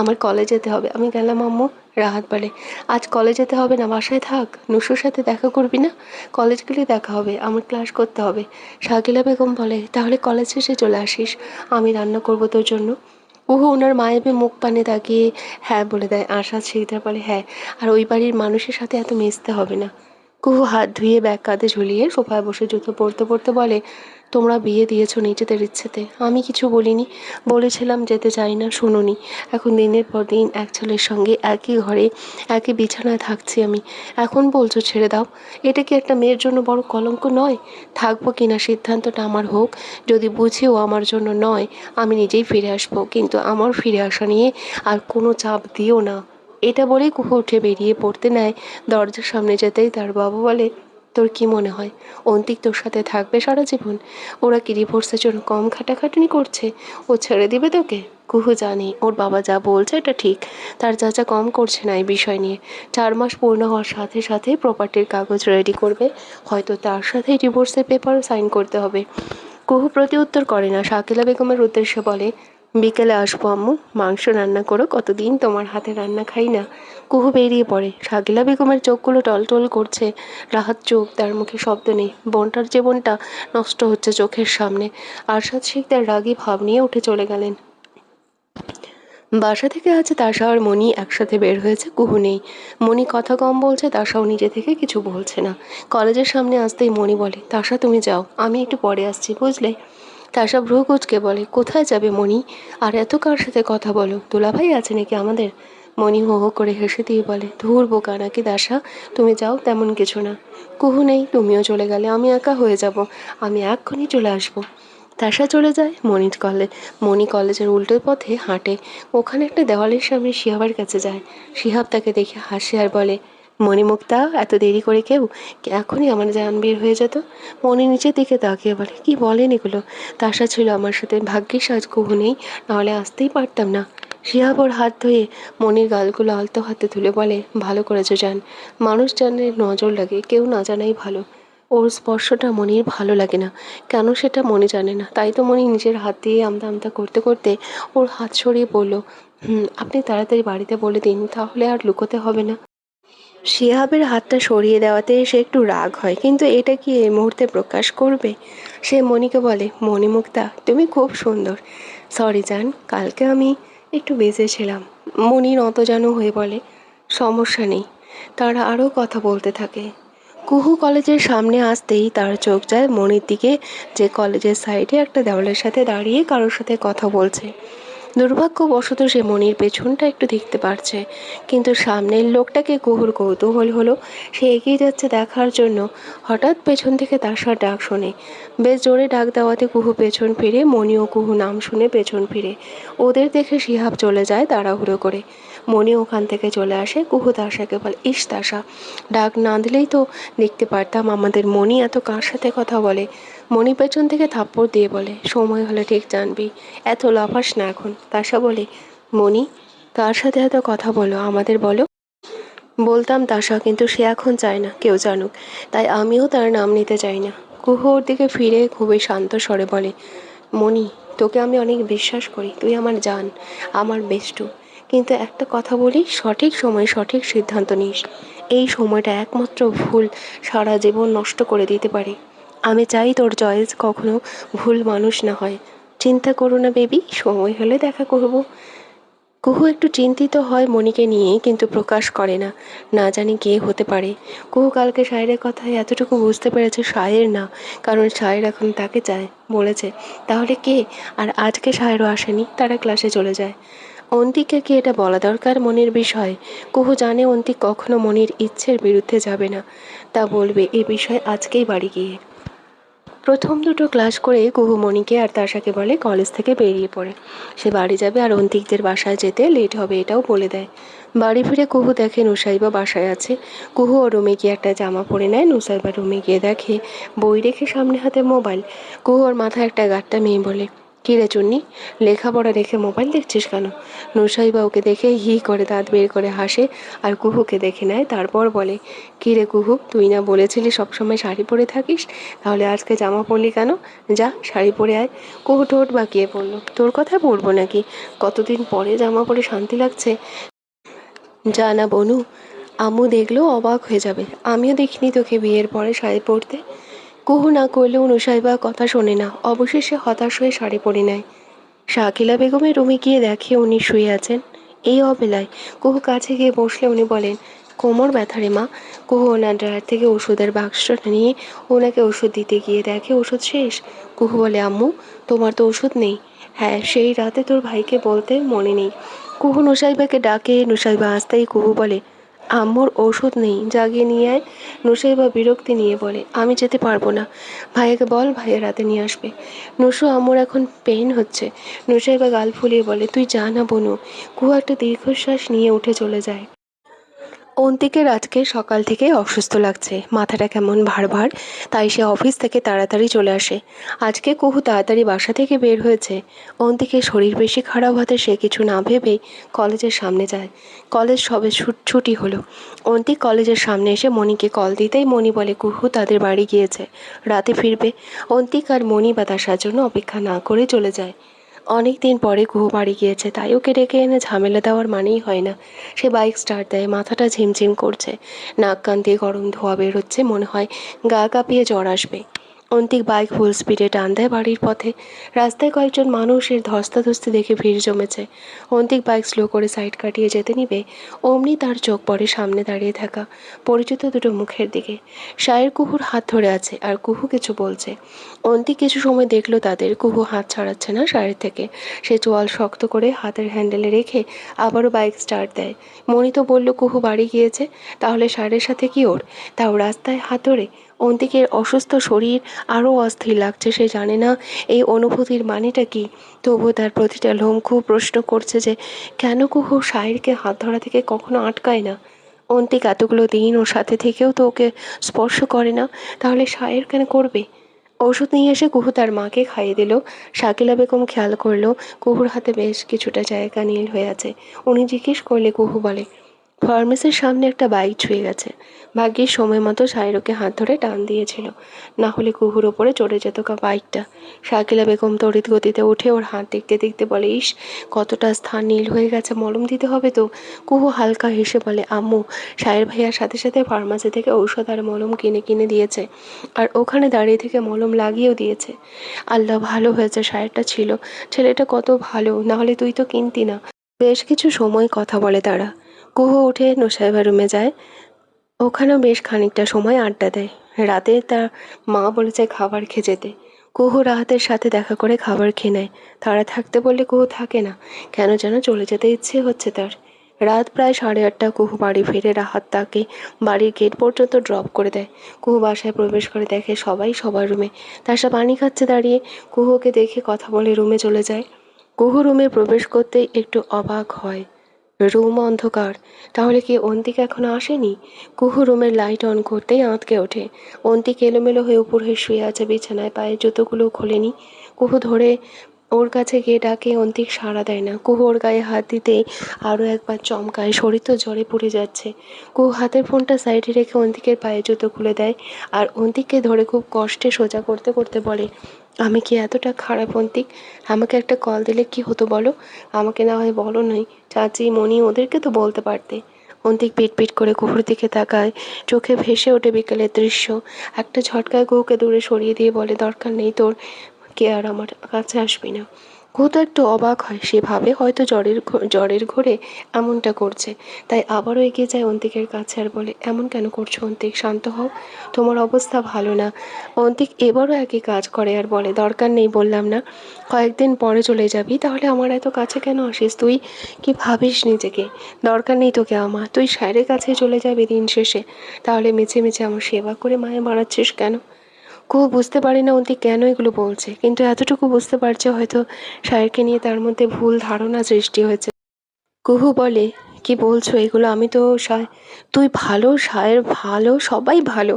আমার কলেজ যেতে হবে, আমি গেলাম আম্মু। রাহাত বলে, আজ কলেজ যেতে হবে না, বাসায় থাক। নুসুর সাথে দেখা করবি না? কলেজ গেলে দেখা হবে, আমার ক্লাস করতে হবে। শাকিলা বেগম বলে, তাহলে কলেজ শেষে চলে আসিস, আমি রান্না করবো তোর জন্য। কুহু ওনার মায়াবী মুখ পানে তাকিয়ে হ্যাঁ বলে দেয়। আশা শিকদার বলে, হ্যাঁ, আর ওই বাড়ির মানুষের সাথে এত মিশতে হবে না। কুহু হাত ধুয়ে ব্যাগ কাঁধে ঝুলিয়ে সোফায় বসে জুতো পরতে পরতে বলে, তোমরা বিয়ে দিয়েছো নিজেদের ইচ্ছেতে, আমি কিছু বলিনি। বলেছিলাম যেতে চাই না, শুনোনি। এখন দিনের পর দিন এক ছেলের সঙ্গে একই ঘরে একই বিছানায় থাকছি আমি, এখন বলছো ছেড়ে দাও? এটা কি একটা মেয়ের জন্য বড় কলঙ্ক নয়? থাকবো কিনা সিদ্ধান্তটা আমার হোক। যদি বুঝিও আমার জন্য নয়, আমি নিজেই ফিরে আসবো, কিন্তু আমার ফিরে আসা নিয়ে আর কোনো চাপ দিও না। এটা বলেই কুহু উঠে বেরিয়ে পড়তে নেয়। দরজার সামনে যেতেই তার বাবা বলে, তোর কি মনে হয় অন্তিক তোর সাথে থাকবে সারা জীবন? ওরা কি ডিভোর্সের জন্য কম খাটাখাটনি করছে? ও ছেড়ে দিবে তোকে? কুহু জানে ওর বাবা যা বলছে এটা ঠিক। তার চাচা কম করছে না এই বিষয় নিয়ে। 4 মাস পূর্ণ হওয়ার সাথে সাথে প্রপার্টির কাগজ রেডি করবে, হয়তো তার সাথেই ডিভোর্সের পেপারও সাইন করতে হবে। কুহু প্রতি উত্তর করে না। শাকিলা বেগমের উদ্দেশ্যে বলে, বিকেলে আসবো আম্মু, মাংস রান্না করো, কতদিন তোমার হাতে রান্না খাই না। কুহু বেরিয়ে পড়ে। শাকিলা বেগমের চোখগুলো টলটল করছে। রাহাত চোখ, তার মুখে শব্দ নেই। বোনটার জীবনটা নষ্ট হচ্ছে চোখের সামনে। আরশাদ শিকদার রাগী ভাব নিয়ে উঠে চলে গেলেন। বাসা থেকে আজ তাশা আর মণি একসাথে বের হয়েছে। কুহু নেই। মণি কথা কম বলছে, তাশাও নিজে থেকে কিছু বলছে না। কলেজের সামনে আসতেই মণি বলে, তাশা তুমি যাও, আমি একটু পরে আসছি, বুঝলে? তাশা ভ্রু কুঁচকে বলে, কোথায় যাবে মণি? আর এত কার সাথে কথা বলো? দুলাভাই আছে নাকি আমাদের? মণি হো হো করে হেসে দিয়ে বলে, ধুর বোকা নাকি তাশা, তুমি যাও, তেমন কিছু না। কুহু নেই, তুমিও চলে গেলে আমি একা হয়ে যাব, আমি এক্ষুনি চলে আসবো। তাশা চলে যায়। মণি কলেজের উল্টো পথে হাঁটে। ওখানে একটা দেওয়ালের সামনে শিহাবের কাছে যায়। শিহাব তাকে দেখে হাসে আর বলে, মণিমুক্তা, এত দেরি করে কেউ? এখনই আমার জান বের হয়ে যেত। মণি নিচের দিকে তাকিয়ে বলে, কি বলেন এগুলো? তাশা ছিল আমার সাথে, ভাগ্যিস আজ কুহু নেই, নাহলে আসতেই পারতাম না। শিহাব ওর হাত ধুয়ে মণির গালগুলো আলতো হাতে তুলে বলে, ভালো করেছো জান, মানুষ জানলে নজর লাগে, কেউ না জানাই ভালো। ওর স্পর্শটা মনির ভালো লাগে না, কেন সেটা মনি জানে না। তাই তো মনি নিজের হাত দিয়ে আমতা আমতা করতে করতে ওর হাত সরিয়ে বলল, আপনি তাড়াতাড়ি বাড়িতে বলে দিন, তাহলে আর লুকোতে হবে না। শিহাবের হাতটা সরিয়ে দেওয়াতে সে একটু রাগ হয়, কিন্তু এটা কি এই মুহূর্তে প্রকাশ করবে? সে মনিকে বলে, মণিমুক্তা, তুমি খুব সুন্দর। সরি জান, কালকে আমি একটু বেঁচেছিলাম। মনি নতজানু হয়ে বলে, সমস্যা নেই। তারা আরও কথা বলতে থাকে। কুহু কলেজের সামনে আসতেই তার চোখ যায় মনির দিকে, যে কলেজের সাইডে একটা দেওয়ালের সাথে দাঁড়িয়ে কারোর সাথে কথা বলছে। দুর্ভাগ্যবশত সে মনির পেছনটা একটু দেখতে পারছে, কিন্তু সামনের লোকটাকে কুহুর কৌতূহল হলো। সে এগিয়ে যাচ্ছে দেখার জন্য। হঠাৎ পেছন থেকে তাশার ডাক শোনে। বেশ জোরে ডাক দেওয়াতে কুহু পেছন ফিরে। মনি ও কুহু নাম শুনে পেছন ফিরে। ওদের দেখে শিহাব চলে যায় তাড়াহুড়ো করে। মনি ওখান থেকে চলে আসে। কুহু তাশাকে বলে, ইস তাশা, ডাক না দিলেই তো দেখতে পারতাম আমাদের মনি এত কার সাথে কথা বলে। মণি পেছন থেকে থাপ্পড় দিয়ে বলে, সময় হলে ঠিক জানবি, এত লাফাস না এখন। তাশা বলে, মণি, কার সাথে এত কথা বলো, আমাদের বলো। বলতাম তাশা, কিন্তু সে এখন চায় না কেউ জানুক, তাই আমিও তার নাম নিতে চাই না। কুহু ওর দিকে ফিরে খুবই শান্ত স্বরে বলে, মণি, তোকে আমি অনেক বিশ্বাস করি, তুই আমার জান, আমার বেষ্টু। কিন্তু একটা কথা বলি, সঠিক সময় সঠিক সিদ্ধান্ত নিস। এই সময়টা একমাত্র ভুল সারা জীবন নষ্ট করে দিতে পারে। আমি চাই তোর চয়েস কখনো ভুল মানুষ না হয়। চিন্তা করো না বেবি, সময় হলে দেখা করব। কুহু একটু চিন্তিত হয় মণিকে নিয়ে, কিন্তু প্রকাশ করে না, না জানি কে হতে পারে। কুহু কালকে সায়েরের কথায় এতটুকু বুঝতে পেরেছে সায়ের না, কারণ সায়ের এখন তাকে চায় বলেছে। তাহলে কে? আর আজকে সায়েরও আসেনি, তারা ক্লাসে চলে যায়। অন্তিকে কি এটা বলা দরকার মনির বিষয়? কুহু জানে অন্তিক কখনো মনির ইচ্ছের বিরুদ্ধে যাবে না, তা বলবে এ বিষয়ে আজকেই বাড়ি গিয়ে। প্রথম দুটো ক্লাস করে কুহু মণিকে আর তাশাকে বলে কলেজ থেকে বেরিয়ে পড়ে। সে বাড়ি যাবে আর অন্তিকদের বাসায় যেতে লেট হবে এটাও বলে দেয়। বাড়ি ফিরে কুহু দেখে নুসাইবা বাসায় আছে। কুহু ও রুমে গিয়ে একটা জামা পরে নেয়। নুসাইবা রুমে গিয়ে দেখে বই রেখে সামনে হাতে মোবাইল। কুহু ওর মাথায় একটা গাট্টা মেয়ে বলে, কী রে চুন্নি, লেখাপড়া রেখে মোবাইল দেখছিস কেন? নুসাইবা ওকে দেখে হি করে দাঁত বের করে হাসে আর কুহুকে দেখে নেয়। তারপর বলে, কী রে কুহু, তুই না বলেছিলি সবসময় শাড়ি পরে থাকিস, তাহলে আজকে জামা পরলি কেন? যা শাড়ি পরে আয়। কুহু ঠোঁট বাঁকিয়ে পড়ল, তোর কথা পরবো নাকি? কতদিন পরে জামা পরে শান্তি লাগছে। যা না বনু, আম্মু দেখলেও অবাক হয়ে যাবে। আমিও দেখিনি তোকে বিয়ের পরে শাড়ি পরতে। কুহু না করলেও নুসাইবা কথা শোনে না, অবশেষে হতাশ হয়ে শাড়ি পরে নেয়। শাকিলা বেগমের রুমে গিয়ে দেখে উনি শুয়ে আছেন। এই অবেলায় কুহু কাছে গিয়ে বসলে উনি বলেন, কোমর ব্যথা রে মা। কুহু ওনার ড্রয়ার থেকে ওষুধের বাক্সটা নিয়ে ওনাকে ওষুধ দিতে গিয়ে দেখে ওষুধ শেষ। কুহু বলে, আম্মু, তোমার তো ওষুধ নেই। হ্যাঁ, সেই রাতে তোর ভাইকে বলতে মনে নেই। কুহু নুসাইবাকে ডাকে। নুসাইবা আসতেই কুহু বলে, আম্মুর ওষুধ নেই, জাগিয়ে নিয়ে আয়। নুসাইবা বিরক্তি নিয়ে বলে, আমি যেতে পারবো না, ভাইয়াকে বল ভাইয়া রাতে নিয়ে আসবে। নুসু, আম্মুর এখন পেন হচ্ছে। নুসাইবা গাল ফুলিয়ে বলে, তুই যা না বনু। কুহু একটা দীর্ঘশ্বাস নিয়ে উঠে চলে যায়। অন্তিকের আজকে সকাল থেকে অসুস্থ লাগছে, মাথাটা কেমন ভার ভার, তাই সে অফিস থেকে তাড়াতাড়ি চলে আসে। আজকে কুহু তাড়াতাড়ি বাসা থেকে বের হয়েছে। অন্তিকের শরীর বেশি খারাপ হতে সে কিছু না ভেবেই কলেজের সামনে যায়। কলেজ সবে ছুটি হলো। অন্তিক কলেজের সামনে এসে মণিকে কল দিতেই মণি বলে কুহু তাদের বাড়ি গিয়েছে, রাতে ফিরবে। অন্তিক আর মণি বাতাসার জন্য অপেক্ষা না করে চলে যায়। অনেক দিন পরে কুহু বাড়ি গিয়েছে, তাই ওকে ডেকে এনে ঝামেলা দেওয়ার মানেই হয় না। সে বাইক স্টার্ট দেয়, মাথাটা ঝিমঝিম করছে, নাক কান দিয়ে গরম ধোঁয়া বের হচ্ছে, মনে হয় গা কাঁপিয়ে জ্বর আসবে। অন্তিক বাইক ফুল স্পিডে টান দেয় বাড়ির পথে। রাস্তায় কয়েকজন মানুষের ধস্তাধস্তি দেখে ভিড় জমেছে। অন্তিক বাইক স্লো করে সাইড কাটিয়ে যেতে নিবে, অমনি তার চোখ পড়ে সামনে দাঁড়িয়ে থাকা পরিচিত দুটো মুখের দিকে। শায়ের কুহুর হাত ধরে আছে আর কুহু কিছু বলছে। অন্তিক কিছু সময় দেখলো তাদের। কুহু হাত ছাড়াচ্ছে না শায়ের থেকে। সে চোয়াল শক্ত করে হাতের হ্যান্ডেলে রেখে আবারও বাইক স্টার্ট দেয়। মণি তো বলল কুহু বাড়ি গিয়েছে, তাহলে শায়ের সাথে কি ওর? তাও রাস্তায় হাত ধরে। অন্তিকের অসুস্থ শরীর আরও অস্থির লাগছে। সে জানে না এই অনুভূতির মানেটা কি, তবুও তার প্রতিটা লোম খুব প্রশ্ন করছে যে কেন কুহু শায়েরকে হাত ধরা থেকে কখনো আটকায় না। অন্তিক এতগুলো দিন ওর সাথে থেকেও তো ওকে স্পর্শ করে না, তাহলে শায়ের কেন করবে? ওষুধ নিয়ে এসে কুহু তার মাকে খাইয়ে দিল। শাকিলা বেগম খেয়াল করলো কুহুর হাতে বেশ কিছুটা জায়গা নীল হয়ে আছে। উনি জিজ্ঞেস করলে কুহু বলে, ফার্মেসির সামনে একটা বাইক ছুঁয়ে গেছে। ভাগ্যিস সময় মতো সাইরোকে হাত ধরে টান দিয়েছিল, না হলে কুহুর ওপরে চড়ে যেত বাইকটা। শাকিলা বেগম তড়িৎ গতিতে উঠে ওর হাত দেখতে দেখতে বলে, ইস, কতটা স্থান নীল হয়ে গেছে, মলম দিতে হবে তো। কুহু হালকা হেসে বলে, আম্মু সায়ের ভাইয়ার সাথে সাথে ফার্মাসি থেকে ঔষধ আর মলম কিনে কিনে দিয়েছে, আর ওখানে দাঁড়িয়ে থেকে মলম লাগিয়েও দিয়েছে। আল্লাহ ভালো হয়েছে সায়েরটা ছিল, ছেলেটা কত ভালো, না হলে তুই তো কিনতি না। বেশ কিছু সময় কথা বলে তারা। কুহু উঠে নুসাইবার রুমে যায়। ওখানেও বেশ খানিকটা সময় আড্ডা দেয়। রাতে তার মা বলেছে খাবার খেয়ে যেতে। কুহু রাহাতের সাথে দেখা করে খাবার খেয়ে নেয়। তারা থাকতে বললে কুহু থাকে না, কেন যেন চলে যেতে ইচ্ছে হচ্ছে তার। রাত প্রায় 8:30। কুহু বাড়ি ফিরে রাহাত তাকে বাড়ির গেট পর্যন্ত ড্রপ করে দেয়। কুহু বাসায় প্রবেশ করে দেখে সবাই সবার রুমে। তাসা পানি খাচ্ছে দাঁড়িয়ে। কুহুকে দেখে কথা বলে রুমে চলে যায়। কুহু রুমে প্রবেশ করতে একটু অবাক হয়। রুম অন্ধকার। তাহলে কি অন্তিক এখনো আসেনি? কুহু রুমের লাইট অন করতেই আঁতকে ওঠে। অন্তিক এলোমেলো হয়ে উপর হয়ে শুয়ে আছে বিছানায়, পায়ের জুতোগুলো খোলেনি। কুহু ধরে ওর কাছে গিয়ে ডাকে, অন্তিক সাড়া দেয় না। কুহু ওর গায়ে হাত দিতেই আরও একবার চমকায়, শরীর তো জ্বরে পুড়ে যাচ্ছে। কুহু হাতের ফোনটা সাইডে রেখে অন্তিকের পায়ে জুতো খুলে দেয় আর অন্তিককে ধরে খুব কষ্টে সোজা করতে করতে বলে, আমি কি এতটা খারাপ অন্তিক? আমাকে একটা কল দিলে কি হতো বলো? আমাকে না হয় বলো নয়, চাচি মণি ওদেরকে তো বলতে পারতে। অন্তিক পিট করে কুহুর দিকে তাকায়, চোখে ভেসে ওঠে বিকেলের দৃশ্য। একটা ঝটকায় কুহুকে দূরে সরিয়ে দিয়ে বলে, দরকার নেই তোর, কে আর আমার কাছে আসবি না। কুহু তো একটু অবাক হয়, সে ভাবে হয়তো জ্বরের ঘোরে এমনটা করছে। তাই আবারও এগিয়ে যায় অন্তিকের কাছে আর বলে, এমন কেন করছো অন্তিক? শান্ত হও, তোমার অবস্থা ভালো না। অন্তিক এবারও একই কাজ করে আর বলে, দরকার নেই বললাম না? কয়েকদিন পরে চলে যাবি, তাহলে আমার এত কাছে কেন আসিস? তুই কি ভাবিস নিজেকে? দরকার নেই তোকে আমার, তুই স্যারের কাছে চলে যাবি দিন শেষে। তাহলে মিছে মিছে আমার সেবা করে মায়ে মারাচ্ছিস কেন? কুহু বুঝতে পারে না অন্তিক কেন এগুলো বলছে, কিন্তু এতটুকু বুঝতে পারছে হয়তো সায়েরকে নিয়ে তার মধ্যে ভুল ধারণা সৃষ্টি হয়েছে। কুহু বলে, কি বলছো এগুলো? আমি তো তুই ভালো, সায়ের ভালো, সবাই ভালো।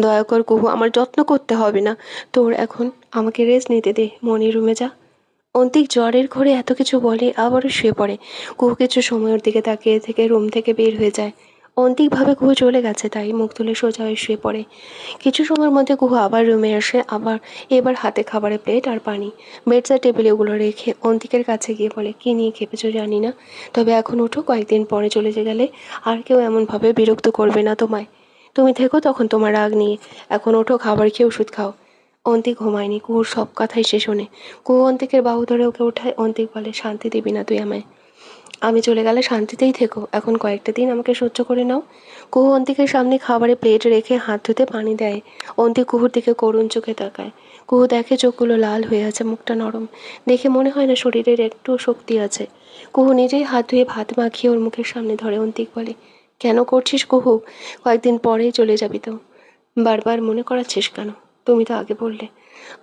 দয়া কর কুহু, আমার যত্ন করতে হবে না তোর এখন। আমাকে রেস্ট নিতে দে, মনির রুমে যা। অন্তিক জ্বরের ঘোরে এত কিছু বলে আবারও শুয়ে পড়ে। কুহু কিছু সময়ের দিকে তাকিয়ে থেকে রুম থেকে বের হয়ে যায়। অন্তিক ভাবে কুহু চলে গেছে, তাই মুখ তুলে সোজা হয়ে শুয়ে পড়ে। কিছু সময়ের মধ্যে কুহু আবার রুমে আসে, এবার হাতে খাবারের প্লেট আর পানি। বেডসাইড টেবিলে ওগুলো রেখে অন্তিকের কাছে গিয়ে বলে, কি নিয়ে খেপেছো জানি না, তবে এখন উঠো, কয়েকদিন পরে চলে গেলে আর কেউ এমনভাবে বিরক্ত করবে না তোমায়। তুমি থেকো তখন তোমার রাগ নিয়ে। এখন ওঠো, খাবার খেয়ে ওষুধ খাও। অন্তিক ঘুমায়নি, কুহুর সব কথাই সে শোনে। কুহু অন্তিকের বাহু ধরে ওকে ওঠায়। অন্তিক বলে, শান্তি দিবি না তুই আমায়? আমি চলে গেলে শান্তিতেই থেকো, এখন কয়েকটা দিন আমাকে সহ্য করে নাও। কুহু অন্তিকের সামনে খাবারের প্লেট রেখে হাত ধুতে পানি দেয়। অন্তিক কুহুর দিকে করুণ চোখে তাকায়। কুহু দেখে চোখগুলো লাল হয়ে আছে, মুখটা নরম, দেখে মনে হয় না শরীরের একটু শক্তি আছে। কুহু নিজেই হাত ধুয়ে ভাত মাখিয়ে ওর মুখের সামনে ধরে। অন্তিক বলে, কেন করছিস কুহু? কয়েকদিন পরেই চলে যাবি তো, বারবার মনে করাচ্ছিস কেন? তুমি তো আগে বললে।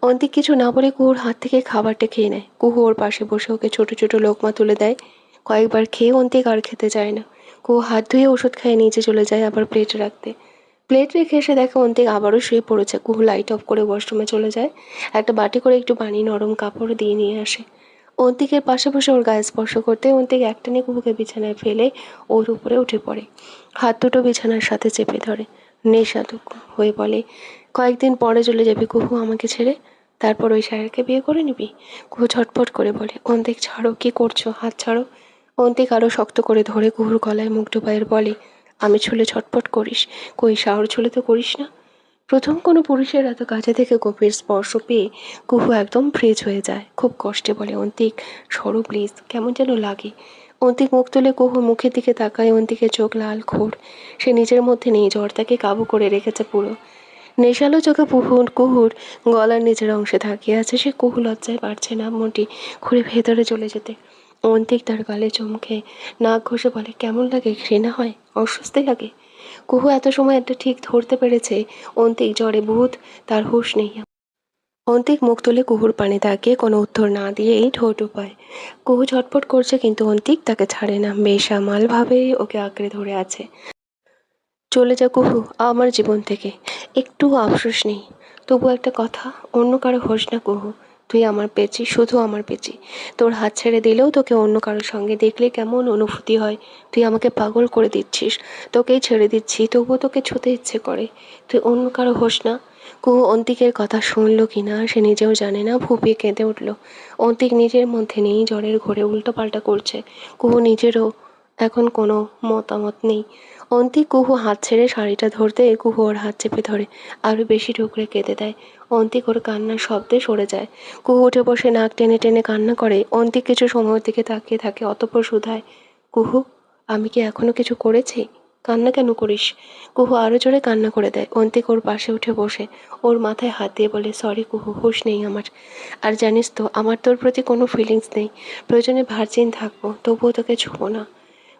অন্তিক কিছু না বলে কুহুর হাত থেকে খাবারটা খেয়ে নেয়। কুহু ওর পাশে বসে ওকে ছোট ছোট লোকমা তুলে দেয়। কয়েকবার খেয়ে অন্তিক আর খেতে চায় না। কুহু হাত ধুয়ে ওষুধ খাইয়ে নিচে চলে যায় আবার প্লেট রাখতে। প্লেট রেখে এসে দেখে অন্তিক আবারও শুয়ে পড়েছে। কুহু লাইট অফ করে ওয়াশরুমে চলে যায়, একটা বাটি করে একটু পানি নরম কাপড় দিয়ে নিয়ে আসে। অন্তিকের পাশে বসে ওর গায়ে স্পর্শ করতে অন্তিক একটানে কুহুকে বিছানায় ফেলে ওর উপরে উঠে পড়ে। হাত দুটো বিছানার সাথে চেপে ধরে, নেশাতুক হয়ে বলে, কয়েকদিন পরে চলে যাবি কুহু আমাকে ছেড়ে? তারপর ওই সাহেবকে বিয়ে করে নিবি? কুহু ছটফট করে বলে, অন্তিক ছাড়ো, কি করছো, হাত ছাড়ো। অন্তিক আরও শক্ত করে ধরে কুহুর গলায় মুখ ডুবাইয়ের বলে, আমি ছুলে ছটফট করিস? কই শাওর ছুলে তো করিস না। প্রথম কোনো পুরুষের এত কাছে থেকে গভীর স্পর্শ পেয়ে কুহু একদম ফ্রিজ হয়ে যায়। খুব কষ্টে বলে, অন্তিক সরো প্লিজ, কেমন যেন লাগে। অন্তিক মুখ তুলে কুহুর মুখের দিকে তাকায়। অন্তিকের চোখ লাল ঘোর, সে নিজের মধ্যে নেই, জ্বর তাকে কাবু করে রেখেছে পুরো। নেশালো চোখে কুহুর গলার নিচের অংশে তাকিয়ে আছে। সে কুহু লজ্জায় পারছে না মনটি ঘুরে ভেতরে চলে যেতে। অন্তিক তার গালে চমকে নাক ঘষে বলে, কেমন লাগে? ঘৃণা হয়? অস্বস্তি লাগে? কুহু এত সময় একটা ঠিক ধরতে পেরেছে অন্তিক জ্বরে ভূত, তার হুঁশ নেই। অন্তিক মুখ তুলে কুহুর পানে তাকিয়ে কোনো উত্তর না দিয়েই ঠোঁট উপায়। কুহু ছটফট করছে কিন্তু অন্তিক তাকে ছাড়ে না, বেসামালভাবেই ওকে আঁকড়ে ধরে আছে। চলে যা কুহু আমার জীবন থেকে, একটু আফসোস নেই। তবু একটা কথা, অন্য কারো হোস না কুহু, তুই আমার পেঁচি, শুধু আমার পেঁচি। তোর হাত ছেড়ে দিলেও তোকে অন্য কারোর সঙ্গে দেখলে কেমন অনুভূতি হয়। তুই আমাকে পাগল করে দিচ্ছিস, তোকেই ছেড়ে দিচ্ছি তবুও তোকে ছুতে ইচ্ছে করে। তুই অন্য কারো হোস না। কুহু অন্তিকের কথা শুনল কি না সে নিজেও জানে না, ফুপিয়ে কেঁদে উঠল। অন্তিক নিজের মধ্যে নেই, জ্বরের ঘোরে উল্টোপাল্টা করছে। কুহু নিজেরও এখন কোনো মতামত নেই। অন্তিক কুহু হাত ছেড়ে শাড়িটা ধরতে কুহু ওর হাত চেপে ধরে আরও বেশি ঠুকরে কেঁদে দেয়। অন্তিক ওর কান্নার শব্দে সরে যায়। কুহু উঠে বসে নাক টেনে টেনে কান্না করে। অন্তিক কিছু সময়ের দিকে তাকিয়ে থাকে, অতঃপর শুধায়, কুহু আমি কি এখনো কিছু করেছি? কান্না কেন করিস? কুহু আরও জোরে কান্না করে দেয়। অন্তিক ওর পাশে উঠে বসে ওর মাথায় হাত দিয়ে বলে, সরি কুহু, হুঁশ নেই আমার। আর জানিস তো আমার তোর প্রতি কোনো ফিলিংস নেই, প্রয়োজনে ভার্জিন থাকবো, তবুও তোকে ছুঁবো না।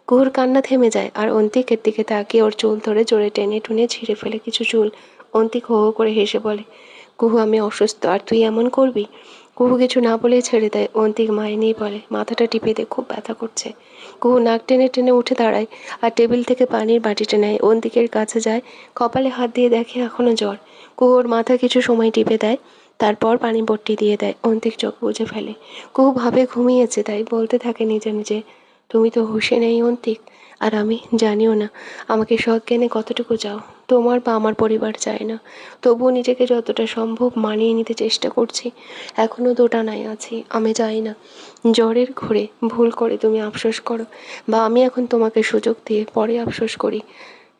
কুহুর কান্না থেমে যায় আর অন্তিকের দিকে তাকিয়ে ওর চুল ধরে জোরে টেনে টুনে ছিঁড়ে ফেলে কিছু চুল। অন্তিক হো হো করে হেসে বলে, কুহু আমি অসুস্থ আর তুই এমন করবি? কুহু কিছু না বলেই ছেড়ে দেয়। অন্তিক মায়ে নেই বলে, মাথাটা টিপে দিয়ে খুব ব্যথা করছে। কুহু নাক টেনে টেনে উঠে দাঁড়ায় আর টেবিল থেকে পানির বাটিটা নেয়, অন্তিকের কাছে যায়, কপালে হাত দিয়ে দেখে এখনো জ্বর। কুহুর মাথা কিছু সময় টিপে দেয়, তারপর পানি বট্টি দিয়ে দেয়। অন্তিক চোখ বুজে ফেলে। কুহু ভাবে ঘুমিয়েছে, তাই বলতে থাকে নিজে নিজে, তুমি তো হুঁশে নেই অন্তিক, আর আমি জানিও না আমাকে সজ্ঞানে কতটুকু চাও। তোমার বা আমার পরিবার চায় না, তবুও নিজেকে যতটা সম্ভব মানিয়ে নিতে চেষ্টা করছি। এখনও দোটানায় আছি, আমি চাই না জ্বরের ঘোরে ভুল করে তুমি আফসোস করো, বা আমি এখন তোমাকে সুযোগ দিয়ে পরে আফসোস করি।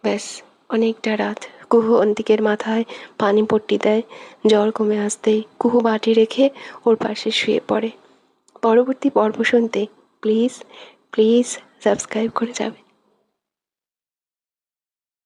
ব্যাস, অনেকটা রাত। কুহু অন্তিকের মাথায় পানি পট্টি দেয়। জ্বর কমে আসতেই কুহু বাটি রেখে ওর পাশে শুয়ে পড়ে। পরবর্তী পর্ব শুনতে প্লিজ প্লিজ সাবস্ক্রাইব করে যাবে।